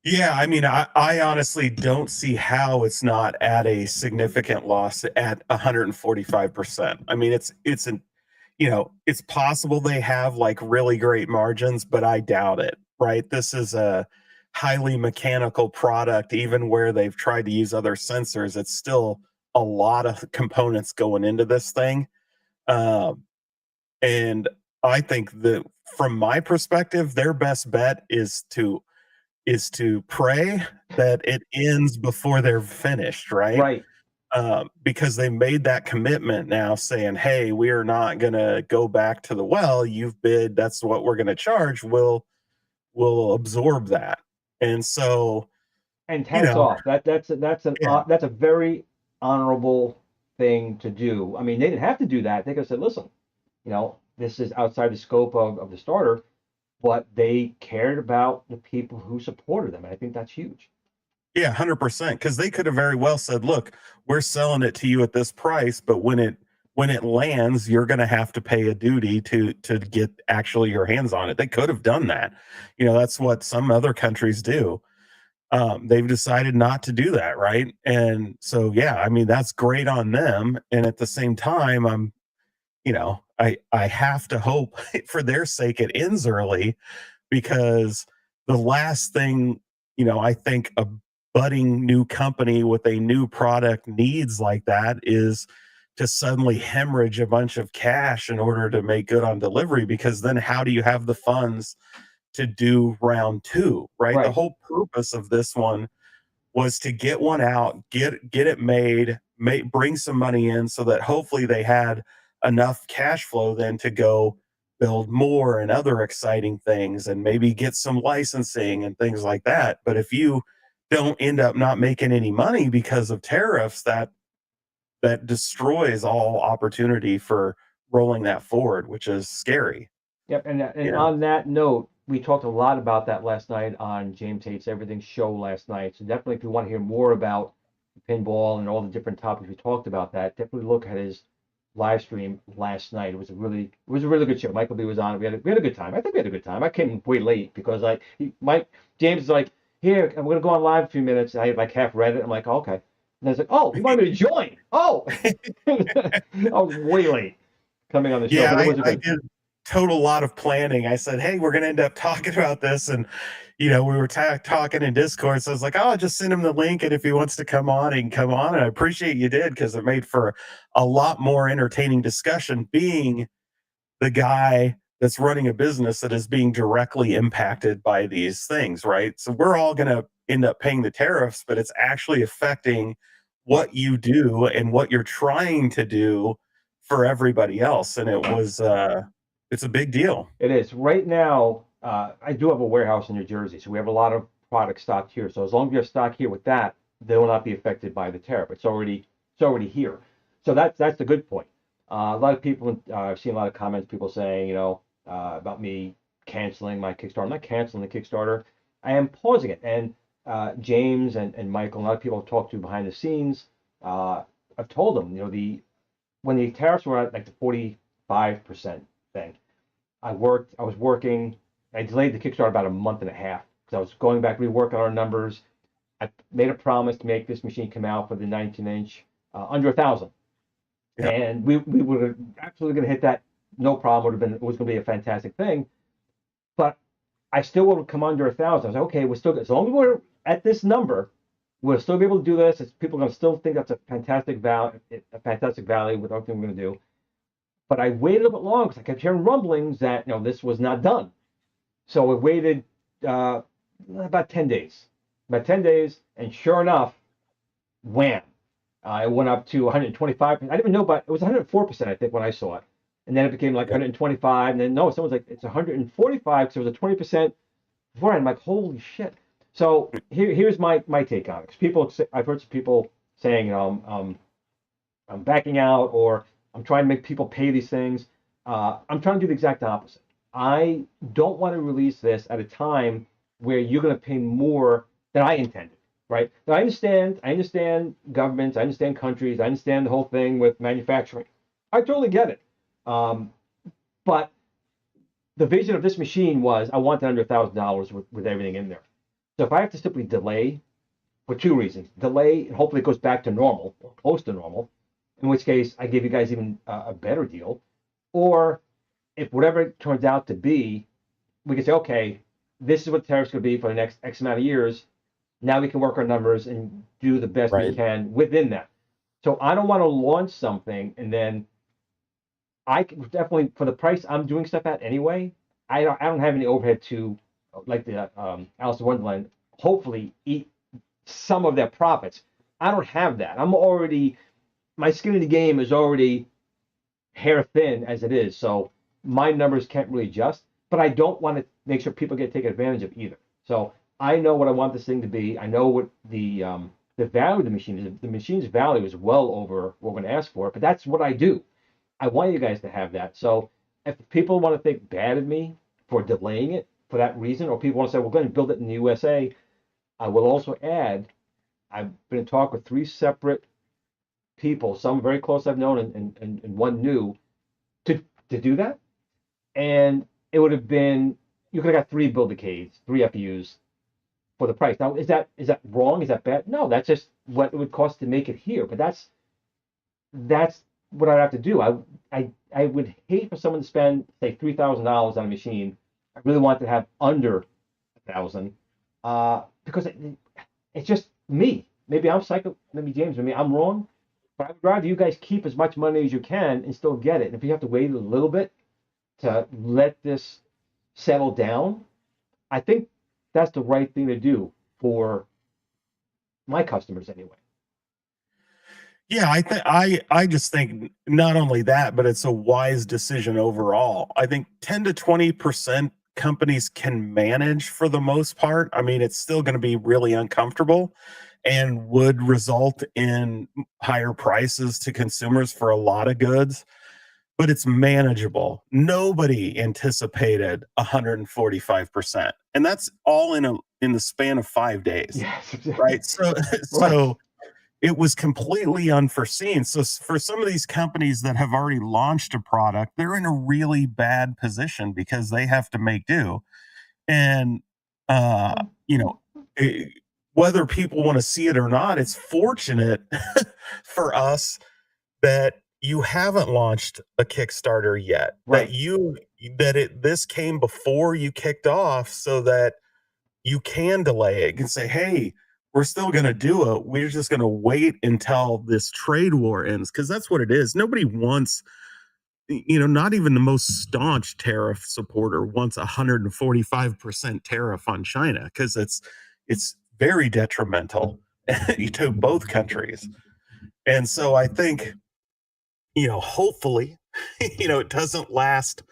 Yeah, I mean, I honestly don't see how it's not at a significant loss at 145%. I mean, it's possible they have like really great margins, but I doubt it, right? This is a highly mechanical product, even where they've tried to use other sensors, it's still a lot of components going into this thing. Um, and I think that from my perspective, their best bet is to pray that it ends before they're finished, right? Right. Because they made that commitment now saying, hey, we are not going to go back to the well. You've bid. That's what we're going to charge. We'll absorb that. And so, And you hats know, off. yeah, That's a very honorable thing to do. I mean, they didn't have to do that. They could have said, listen, this is outside the scope of the starter, but they cared about the people who supported them. And I think that's huge. Yeah, 100%. Because they could have very well said, "Look, we're selling it to you at this price, but when it lands, you're going to have to pay a duty to get actually your hands on it." They could have done that. You know, that's what some other countries do. They've decided not to do that, right? And so, yeah, I mean, that's great on them. And at the same time, I have to hope for their sake it ends early, because the last thing, I think a budding new company with a new product needs like that is to suddenly hemorrhage a bunch of cash in order to make good on delivery, because then how do you have the funds to do round two, right? The Right. whole purpose of this one was to get one out, get it made, bring some money in, so that hopefully they had enough cash flow then to go build more and other exciting things, and maybe get some licensing and things like that. But if you don't end up not making any money because of tariffs, that destroys all opportunity for rolling that forward, which is scary. Yep. And You and know? on that note, we talked a lot about that last night on James Tate's Everything show last night. So definitely, if you want to hear more about pinball and all the different topics we talked about, that definitely look at his live stream last night. It was a really good show. Michael B was on it. We had a good time. I think we had a good time. I came way late because James is like, here, I'm gonna go on live in a few minutes. And I like half read it. I'm like, oh, okay. And I was like, oh, you wanted me to join? Oh, I was way late coming on the show, Yeah, but it was a I good. did total lot of planning. I said, "Hey, we're gonna end up talking about this," and we were talking in Discord. So I was like, "Oh, I'll just send him the link, and if he wants to come on, he can come on." And I appreciate you did, because it made for a lot more entertaining discussion. Being the guy that's running a business that is being directly impacted by these things, right? So we're all gonna end up paying the tariffs, but it's actually affecting what you do and what you're trying to do for everybody else. And it's a big deal. It is. Right now, I do have a warehouse in New Jersey, so we have a lot of product stocked here. So as long as you have stock here with that, they will not be affected by the tariff. It's already here. So that's the good point. A lot of people, I've seen a lot of comments, people saying, about me canceling my Kickstarter. I'm not canceling the Kickstarter. I am pausing it. And James and Michael, and a lot of people I've talked to behind the scenes, I've told them, when the tariffs were at like the 45% thing, I was working, I delayed the Kickstarter about a month and a half because I was going back, reworking our numbers. I made a promise to make this machine come out for the 19-inch under 1,000. Yeah. And we were absolutely going to hit that. No problem. It was going to be a fantastic thing. But I still would come under 1,000. I was like, okay, we're still, as long as we're at this number, we'll still be able to do this. People are going to still think that's a fantastic value with everything we're going to do. But I waited a little bit long because I kept hearing rumblings that this was not done. So I waited about 10 days. And sure enough, wham! It went up to 125. I didn't even know, but it was 104%, I think, when I saw it. And then it became like 125. And then no, someone's like, it's 145 because it was a 20% before. I'm like, holy shit. So here's my take on it. I've heard some people saying, I'm backing out, or I'm trying to make people pay these things. I'm trying to do the exact opposite. I don't want to release this at a time where you're going to pay more than I intended, right? Now, I understand governments, I understand countries, I understand the whole thing with manufacturing. I totally get it. But the vision of this machine was I want it under $1,000 with everything in there. So if I have to simply delay for two reasons, delay and hopefully it goes back to normal or close to normal, in which case I give you guys even a better deal, or if whatever it turns out to be, we can say, okay, this is what the tariff's going to be for the next X amount of years. Now we can work our numbers and do the best we Right. can within that. So I don't want to launch something and then I can definitely, for the price I'm doing stuff at anyway, I don't have any overhead to, like the Alice in Wonderland, hopefully eat some of their profits. I don't have that. My skin in the game is already hair thin as it is. So my numbers can't really adjust, but I don't want to make sure people get taken advantage of either. So I know what I want this thing to be. I know what the value of the machine is. The machine's value is well over what we're going to ask for it, but that's what I do. I want you guys to have that. So if people want to think bad of me for delaying it for that reason, or people want to say we're going to build it in the USA, I will also add I've been in talk with 3 separate people, some very close I've known and one new, to do that. And it would have been, you could have got 3 Build-A-Cades, 3 FUs for the price. Now, is that wrong? Is that bad? No, that's just what it would cost to make it here. But that's what I'd have to do. I would hate for someone to spend, say, $3,000 on a machine. I really want to have under 1,000, because it's just me. Maybe I'm psycho. Maybe James. Maybe I'm wrong. But I'd rather you guys keep as much money as you can and still get it. And if you have to wait a little bit to let this settle down, I think that's the right thing to do for my customers anyway. Yeah, I just think not only that, but it's a wise decision overall. I think 10 to 20% companies can manage for the most part. I mean, it's still going to be really uncomfortable and would result in higher prices to consumers for a lot of goods, but it's manageable. Nobody anticipated 145%. And that's all in the span of 5 days. Yes, exactly. Right? So it was completely unforeseen. So for some of these companies that have already launched a product, they're in a really bad position because they have to make do. And whether people want to see it or not, it's fortunate for us that you haven't launched a Kickstarter yet. Right. This came before you kicked off, so that you can delay it. You can say, hey, we're still going to do it. We're just going to wait until this trade war ends, because that's what it is. Nobody wants, not even the most staunch tariff supporter wants 145% tariff on China, because it's very detrimental to both countries. And so I think, hopefully, it doesn't last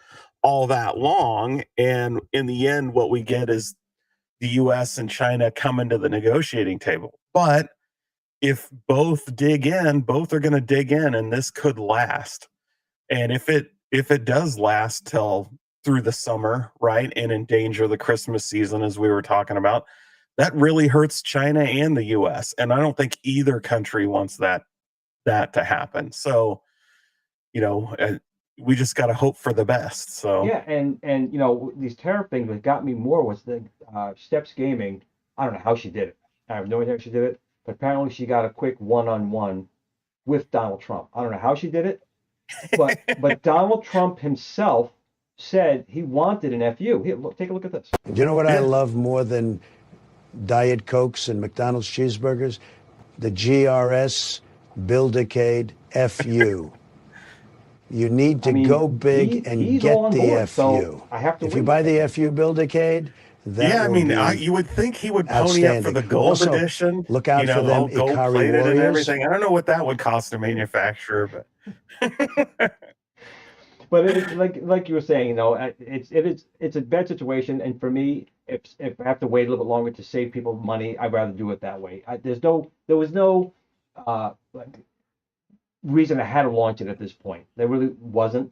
all that long. And in the end, what we get is the US and China coming to the negotiating table. But if both dig in, both are going to dig in, and this could last. And if it does last till through the summer, right, and endanger the Christmas season, as we were talking about, that really hurts China and the US. And I don't think either country wants that to happen. So, we just got to hope for the best. So Yeah, and these tariff things that got me more was the Steps Gaming. I don't know how she did it. I have no idea how she did it, but apparently she got a quick one-on-one with Donald Trump. I don't know how she did it, but Donald Trump himself said he wanted an FU. Here, look, take a look at this. Do you know what I love more than Diet Cokes and McDonald's cheeseburgers? The GRS Build-A-Cade FU. You need to go big and get the FU. So I have to if you buy the FU Build-A-Cade, you would think he would pony up for the gold edition. Look out for them Ikari Warriors and everything. I don't know what that would cost a manufacturer, but but it's like you were saying, it's a bad situation. And for me, if I have to wait a little bit longer to save people money, I'd rather do it that way. There was no reason I had to launch it at this point. There really wasn't.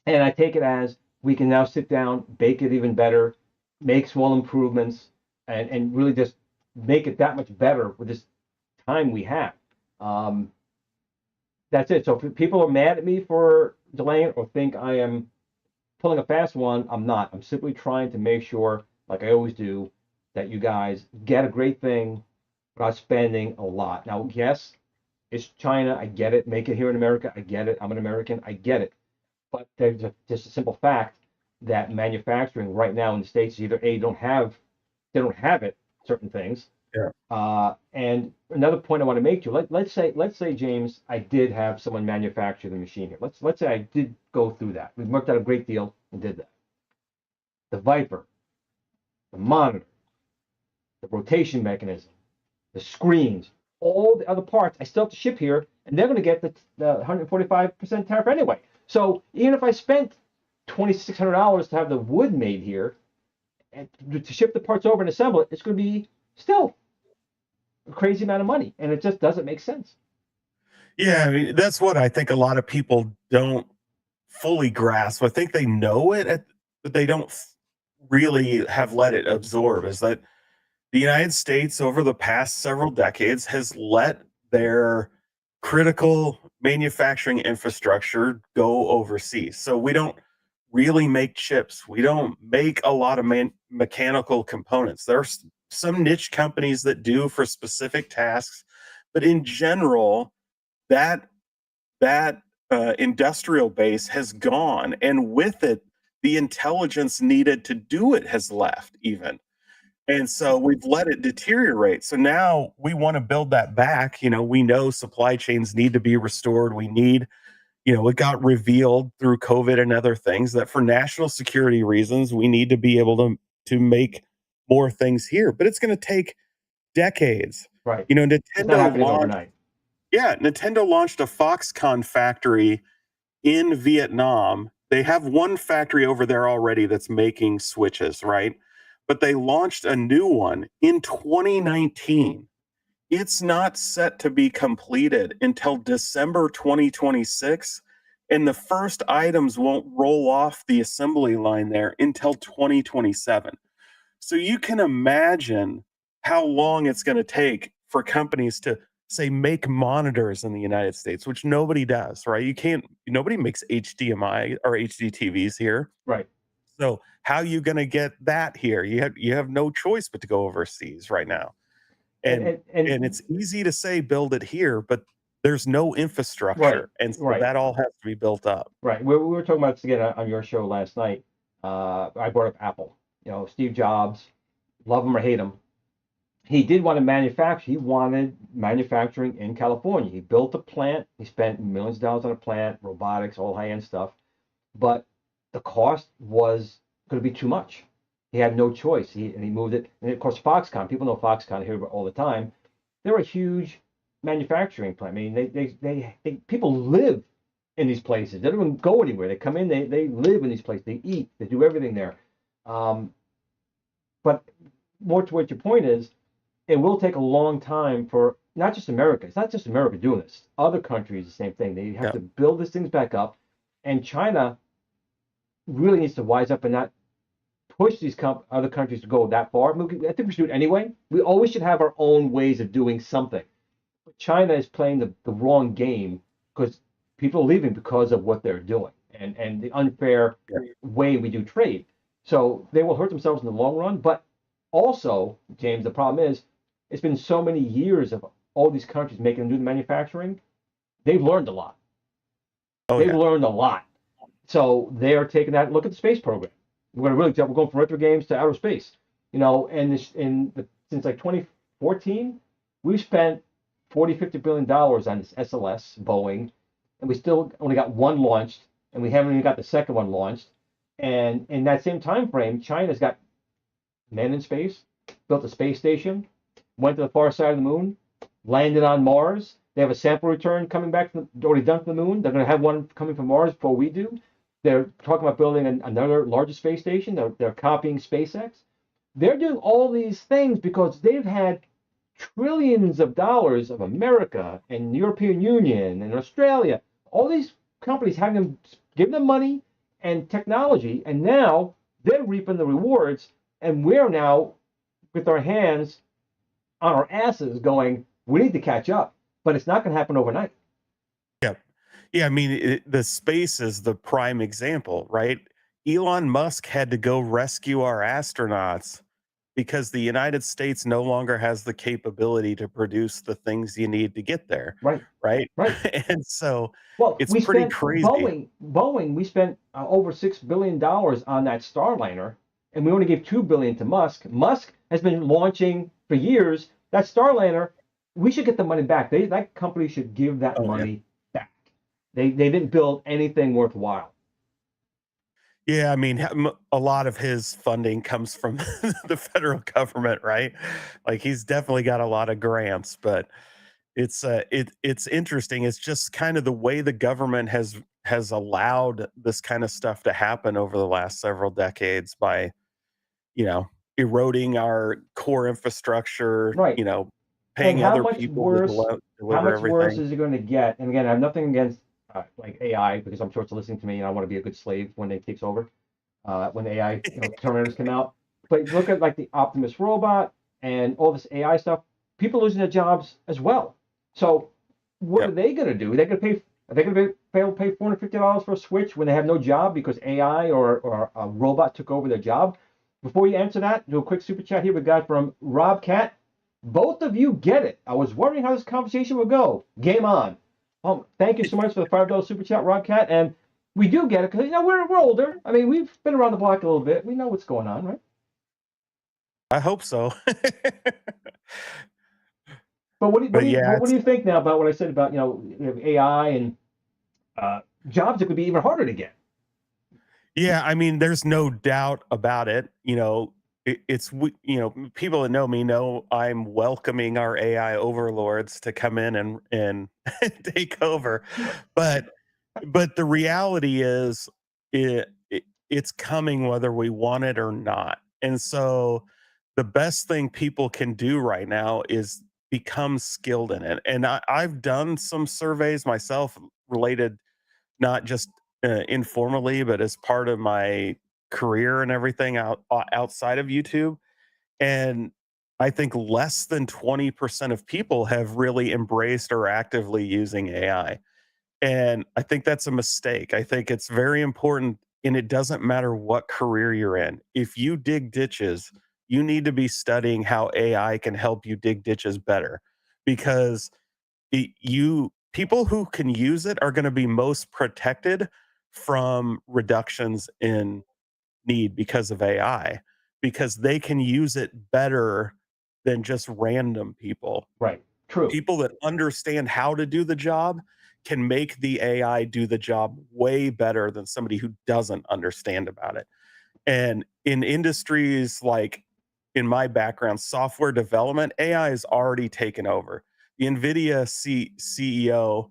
And I take it as we can now sit down, bake it even better, make small improvements, and really just make it that much better with this time we have. That's it. So if people are mad at me for delaying it or think I am pulling a fast one, I'm not. I'm simply trying to make sure, like I always do, that you guys get a great thing without spending a lot. Now, yes, it's China. I get it. Make it here in America. I get it. I'm an American. I get it. But there's just a simple fact that manufacturing right now in the States is either they don't have it, certain things. Yeah. And another point I want to make to you, let's say James, I did have someone manufacture the machine here. Let's say I did go through that. We worked out a great deal and did that. The Viper, the monitor, the rotation mechanism, the screens, all the other parts, I still have to ship here, and they're going to get the 145% tariff anyway. So even if I spent $2,600 to have the wood made here, and to ship the parts over and assemble it, it's going to be still a crazy amount of money, and it just doesn't make sense. Yeah, I mean, that's what I think a lot of people don't fully grasp. I think they know it, but they don't really have let it absorb, is that the United States over the past several decades has let their critical manufacturing infrastructure go overseas. So we don't really make chips. We don't make a lot of mechanical components. There are some niche companies that do for specific tasks, but in general, that industrial base has gone, and with it, the intelligence needed to do it has left even. And so we've let it deteriorate. So now we want to build that back. We know supply chains need to be restored. We need, it got revealed through COVID and other things that for national security reasons, we need to be able to make more things here. But it's going to take decades. Right. It's not happening overnight. Yeah, Nintendo launched a Foxconn factory in Vietnam. They have one factory over there already that's making Switches, right? But they launched a new one in 2019. It's not set to be completed until December 2026, and the first items won't roll off the assembly line there until 2027. So you can imagine how long it's going to take for companies to, say, make monitors in the United States, which nobody does, right? Nobody makes HDMI or HD TVs here. Right. So how are you going to get that here? You have no choice but to go overseas right now. And it's easy to say build it here, but there's no infrastructure. Right, and so that all has to be built up. Right. We were talking about this again on your show last night. I brought up Apple. Steve Jobs, love him or hate him, he did want to manufacture. He wanted manufacturing in California. He built a plant. He spent millions of dollars on a plant, robotics, all high-end stuff. But the cost was going to be too much. He had no choice. He moved it. And of course, Foxconn. People know Foxconn here all the time. They're a huge manufacturing plant. I mean, they people live in these places. They don't even go anywhere. They come in. They live in these places. They eat. They do everything there. But more to what your point is, it will take a long time for not just America. It's not just America doing this. Other countries, the same thing. They have to build these things back up. And China really needs to wise up and not push these other countries to go that far. I think we should do it anyway. We always should have our own ways of doing something. But China is playing the wrong game because people are leaving because of what they're doing and the unfair way we do trade. So they will hurt themselves in the long run. But also, James, the problem is, it's been so many years of all these countries making them do the manufacturing. They've learned a lot. They've learned a lot. So they're taking that. Look at the space program. We're going from retro games to outer space. Since like 2014, we've spent $40-50 billion on this SLS Boeing, and we still only got one launched, and we haven't even got the second one launched. And in that same time frame, China's got men in space, built a space station, went to the far side of the moon, landed on Mars. They have a sample return coming back already done from the moon. They're going to have one coming from Mars before we do. They're talking about building another larger space station. They're copying SpaceX. They're doing all these things because they've had trillions of dollars of America and the European Union and Australia, all these companies having them, give them money and technology, and now they're reaping the rewards, and we're now with our hands on our asses going, we need to catch up, but it's not going to happen overnight. Yeah, I mean, the space is the prime example, right? Elon Musk had to go rescue our astronauts because the United States no longer has the capability to produce the things you need to get there. Right. And so it's pretty crazy. Boeing, we spent over $6 billion on that Starliner, and we only gave $2 billion to Musk. Musk has been launching for years. That Starliner, we should get the money back. That company should give that money back. They didn't build anything worthwhile. Yeah, I mean, a lot of his funding comes from the federal government, right? Like he's definitely got a lot of grants, but it's interesting. It's just kind of the way the government has allowed this kind of stuff to happen over the last several decades by, eroding our core infrastructure, paying other people to deliver everything. How much worse is it going to get? And again, I have nothing against like AI, because I'm sure it's listening to me, and I want to be a good slave when it takes over. When the AI, Terminators come out. But look at like the Optimus robot and all this AI stuff. People losing their jobs as well. So what are they going to do? Are they going to pay? Are they going to pay $450 for a Switch when they have no job because AI or a robot took over their job? Before you answer that, do a quick super chat here. We got from Rob Cat. Both of you get it. I was wondering how this conversation would go. Game on. Thank you so much for the $5 super chat, Rob Cat. And we do get it because we're older. I mean, we've been around the block a little bit. We know what's going on, right? I hope so. But what do you think now about what I said about AI and jobs that could be even harder to get? Yeah, I mean, there's no doubt about it. It's people that know me know I'm welcoming our AI overlords to come in and take over, but the reality is it's coming whether we want it or not. And so the best thing people can do right now is become skilled in it. And I've done some surveys myself related, not just informally, but as part of my career and everything outside of YouTube. And I think less than 20% of people have really embraced or actively using AI. And I think that's a mistake. I think it's very important, and it doesn't matter what career you're in. If you dig ditches, you need to be studying how AI can help you dig ditches better, because people who can use it are going to be most protected from reductions in need because of AI, because they can use it better than just random people. Right. True. People that understand how to do the job can make the AI do the job way better than somebody who doesn't understand about it. And in industries like, in my background, software development, AI has already taken over. The NVIDIA CEO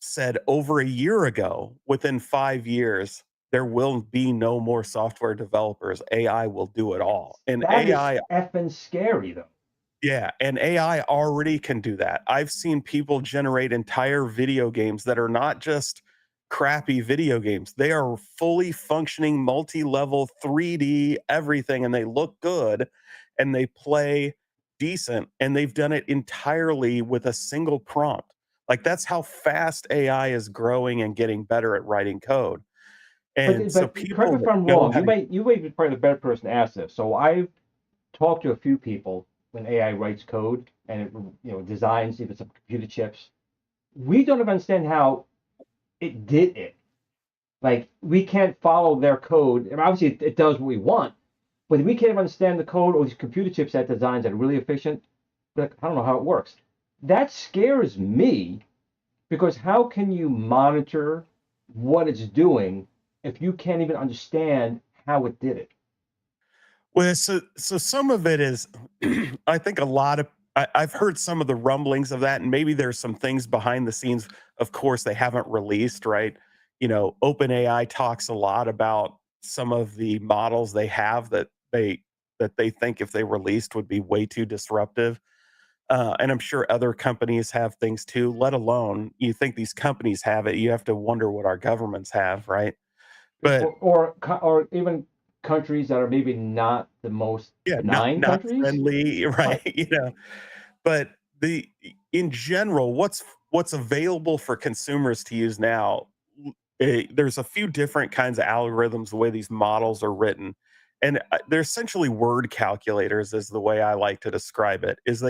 said over a year ago, within 5 years, there will be no more software developers. AI will do it all. And that AI is effing scary, though. Yeah, and AI already can do that. I've seen people generate entire video games that are not just crappy video games. They are fully functioning, multi-level, 3D, everything, and they look good and they play decent, and they've done it entirely with a single prompt. Like, that's how fast AI is growing and getting better at writing code. And so But correct me people if I'm know wrong. how You may be probably the better person to ask this. So I've talked to a few people when AI writes code and it designs even some computer chips. We don't even understand how it did it. Like, we can't follow their code. And obviously, it does what we want, but we can't even understand the code or these computer chips that designs that are really efficient. But I don't know how it works. That scares me, because how can you monitor what it's doing if you can't even understand how it did it? Well, so some of it is, I think I've heard some of the rumblings of that, and maybe there's some things behind the scenes. Of course, they haven't released, right? OpenAI talks a lot about some of the models they have that they think if they released would be way too disruptive. And I'm sure other companies have things too. Let alone, you think these companies have it, you have to wonder what our governments have, right? But Or even countries that are maybe not the most yeah, benign not countries. friendly, right? But in general, what's available for consumers to use now, there's a few different kinds of algorithms, the way these models are written, and they're essentially word calculators, is the way I like to describe it. Is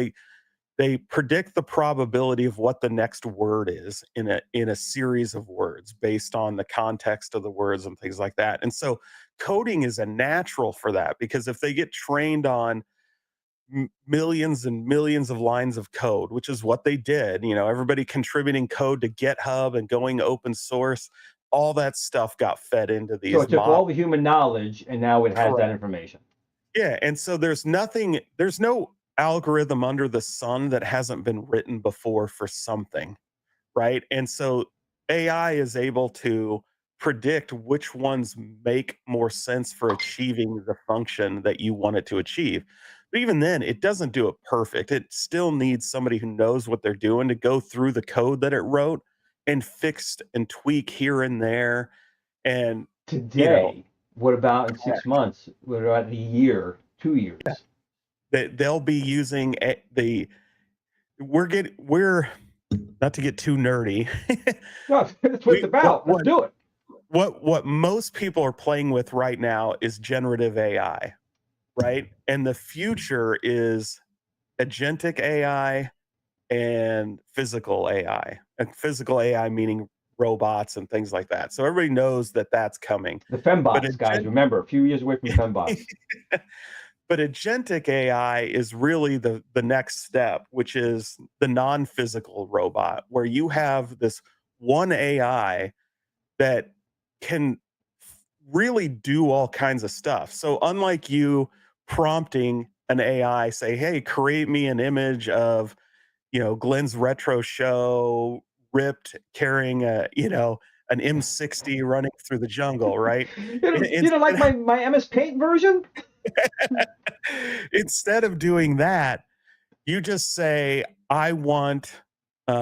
they predict the probability of what the next word is in a series of words based on the context of the words and things like that. And so coding is a natural for that, because if they get trained on millions and millions of lines of code, which is what they did, everybody contributing code to GitHub and going open source, all that stuff got fed into these So it took models. all the human knowledge and now it has that information. Yeah, and so there's no algorithm under the sun that hasn't been written before for something, right? And so AI is able to predict which ones make more sense for achieving the function that you want it to achieve. But even then, it doesn't do it perfect. It still needs somebody who knows what they're doing to go through the code that it wrote and fix and tweak here and there. And today, what about in 6 months? What about a year, 2 years? They'll be using we're not to get too nerdy. No, that's what it's about. Let's do it. What most people are playing with right now is generative AI, right? And the future is agentic AI and physical AI. And physical AI meaning robots and things like that. So everybody knows that that's coming. The fembots, guys, remember, a few years away from the fembots. But agentic AI is really the next step, which is the non-physical robot, where you have this one AI that can really do all kinds of stuff. So unlike you prompting an AI, say, hey, create me an image of, Glenn's retro show ripped carrying an M60 running through the jungle, right? You don't like my MS Paint version? Instead of doing that, you just say, I want, you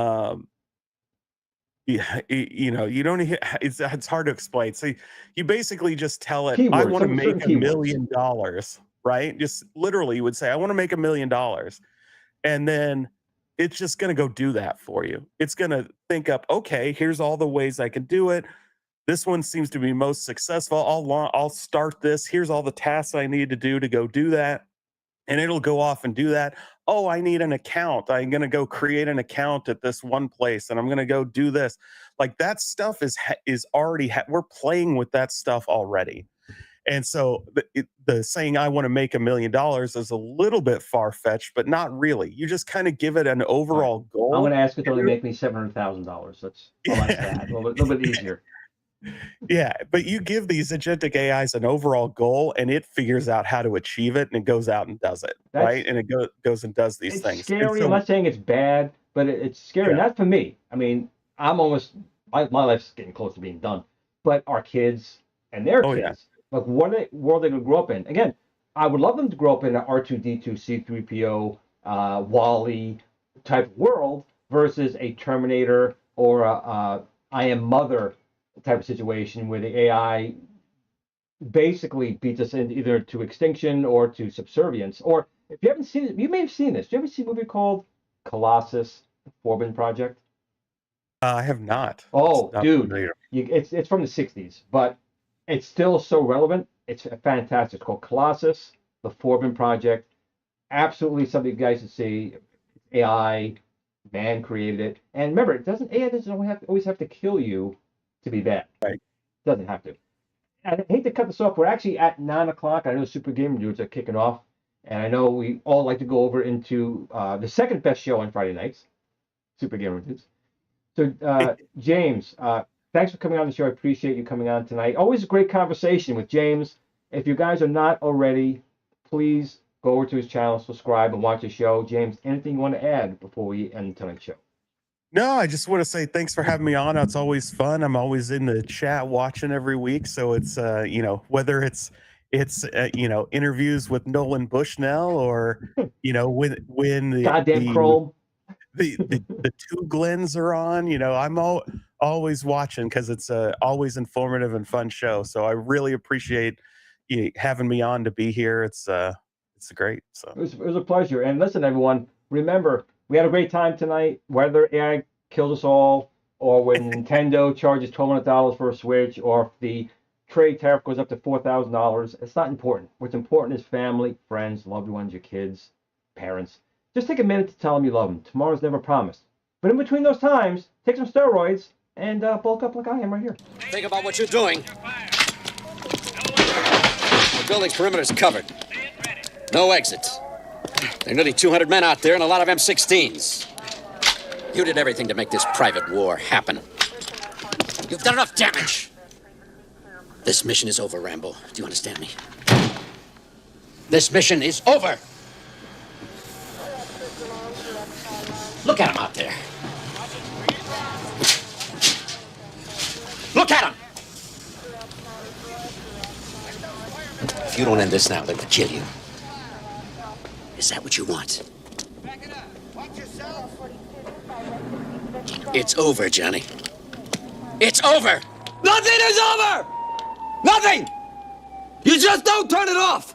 don't, it's hard to explain. So you basically just tell it, Keywords, I want to make $1 keywords. million, right? Just literally you would say, I want to make $1 million. And then it's just going to go do that for you. It's going to think up, okay, here's all the ways I can do it. This one seems to be most successful. I'll start this. Here's all the tasks I need to do to go do that. And it'll go off and do that. Oh, I need an account. I'm going to go create an account at this one place, and I'm going to go do this. Like that stuff is already, we're playing with that stuff already. And so the saying, I want to make $1 million is a little bit far-fetched, but not really. You just kind of give it an overall goal. I'm going to ask it to only make me $700,000. That's that. A little bit easier. Yeah, but you give these agentic AIs an overall goal, and it figures out how to achieve it, and it goes out and does it, right? And it goes and does these things. It's scary. I'm not saying it's bad, but it's scary. Yeah. Not for me. I mean, I'm almost, my life's getting close to being done. But our kids and their kids, like what world they're going to grow up in. Again, I would love them to grow up in an R2-D2, C-3PO, Wall-E type world versus a Terminator or a I Am Mother type of situation where the AI basically beats us in either to extinction or to subservience. Or if you haven't seen it, you may have seen this. Do you ever see a movie called Colossus, the Forbin Project? I have not. Oh, dude, it's from the 60s, but it's still so relevant. It's fantastic. It's called Colossus, the Forbin Project. Absolutely something you guys should see. AI, man created it. And remember, AI doesn't always have to kill you to be bad. Right. Doesn't have to. I hate to cut this off. We're actually at 9 o'clock. I know Super Gamer Dudes are kicking off. And I know we all like to go over into the second best show on Friday nights, Super Gamer Dudes. So, James, thanks for coming on the show. I appreciate you coming on tonight. Always a great conversation with James. If you guys are not already, please go over to his channel, subscribe, and watch the show. James, anything you want to add before we end tonight's show? No, I just want to say thanks for having me on. It's always fun. I'm always in the chat watching every week. So it's, whether it's interviews with Nolan Bushnell or, when the goddamn Chrome, the two Glens are on, I'm always watching because it's always informative and fun show. So I really appreciate you having me on to be here. It's great. So it was a pleasure. And listen, everyone, remember, we had a great time tonight. Whether AI kills us all, or when Nintendo charges $1,200 for a Switch, or if the trade tariff goes up to $4,000, it's not important. What's important is family, friends, loved ones, your kids, parents. Just take a minute to tell them you love them. Tomorrow's never promised. But in between those times, take some steroids and bulk up like I am right here. Think about what you're doing. The building's perimeter is covered. No exit. There are nearly 200 men out there and a lot of M16s. You did everything to make this private war happen. You've done enough damage. This mission is over, Rambo. Do you understand me? This mission is over. Look at him out there. Look at him! If you don't end this now, they're gonna kill you. Is that what you want? Back it up. Watch yourself. It's over, Johnny. It's over. Nothing is over! Nothing! You just don't turn it off!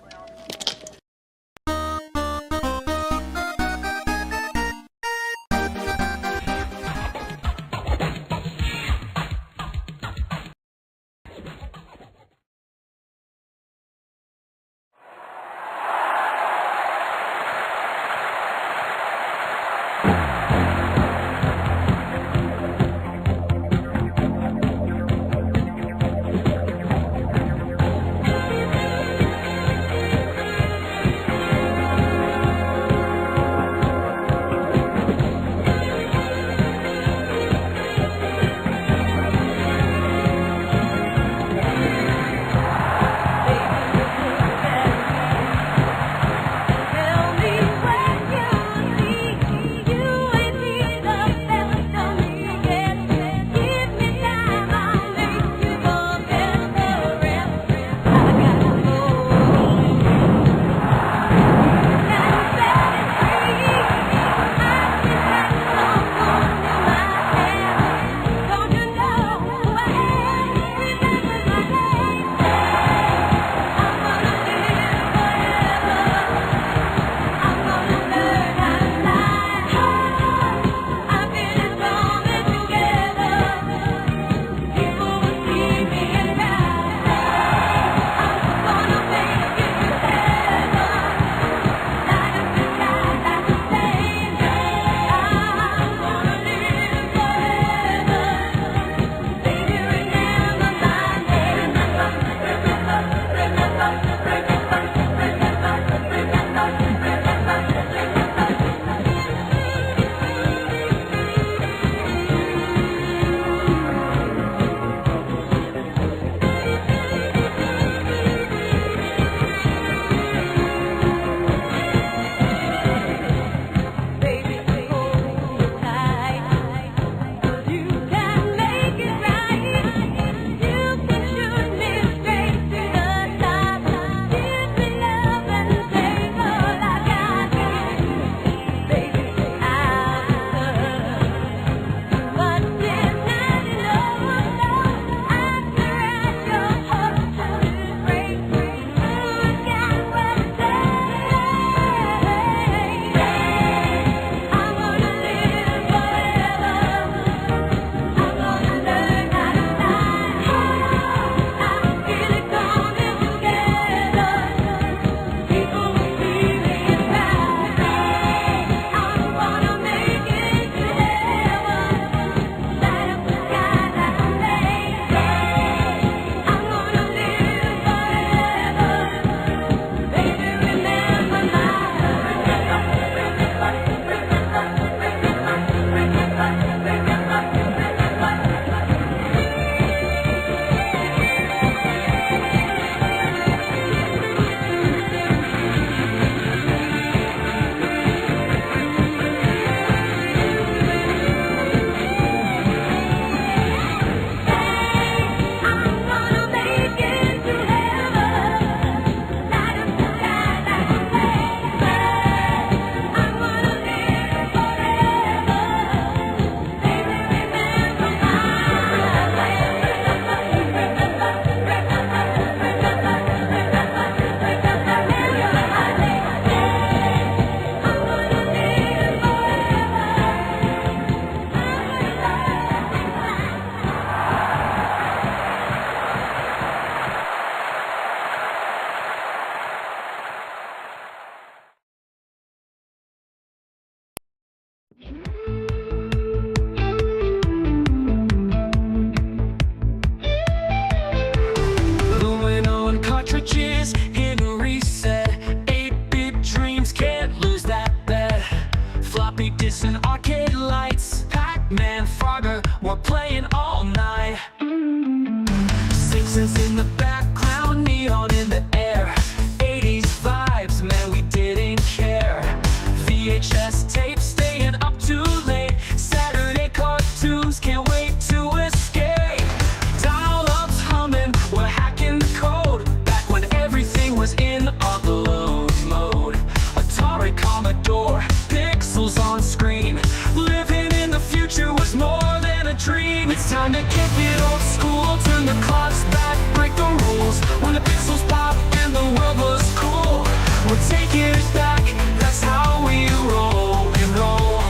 time to kick it old school. Turn the clocks back, break the rules. When the pixels pop and the world was cool, we're taking it back, that's how we roll and roll.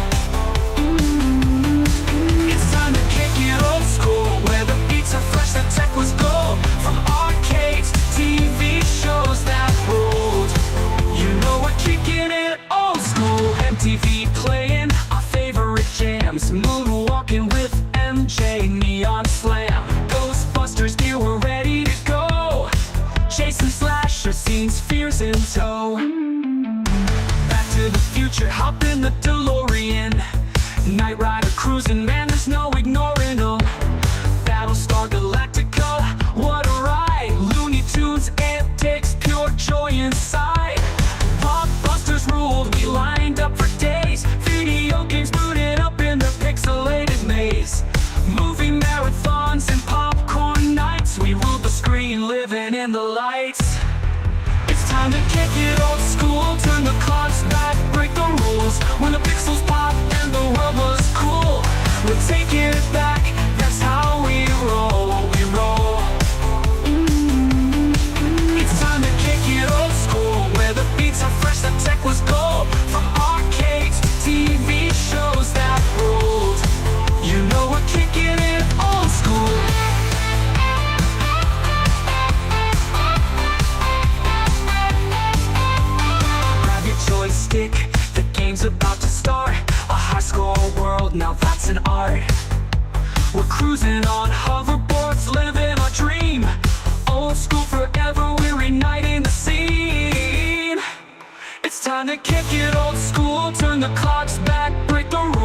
It's time to kick it old school, where the beats are fresh, the tech was gold. From arcades, TV shows that ruled, you know we're kicking it old school. MTV playing our favorite jams, moonwalking with MJ, neon slam. Ghostbusters, here we're ready to go. Chasing slasher scenes, fears in tow. Back to the future, hop in the DeLorean. Night Rider cruising, man, there's no ignoring them. Battlestar Galactica, what a ride. Looney Tunes, antics, pure joy inside. Blockbusters ruled, we lined up for days. Video games booted up in the pixelated maze. Movie marathons and popcorn nights, we ruled the screen, living in the lights. It's time to kick it old school, turn the clocks back, break the rules. When the pixels pop and the world was cool, we're taking it back, that's how we roll, we roll. It's time to kick it old school, where the beats are fresh, the tech was gold. From arcades to TV shows that ruled, you know we're kicking it old school. Grab your joystick, the game's about to start. A high score world, now that's an art. We're cruising on hoverboards, living our dream. Old school forever, we're igniting the scene. It's time to kick it old school, turn the clocks back, break the rules.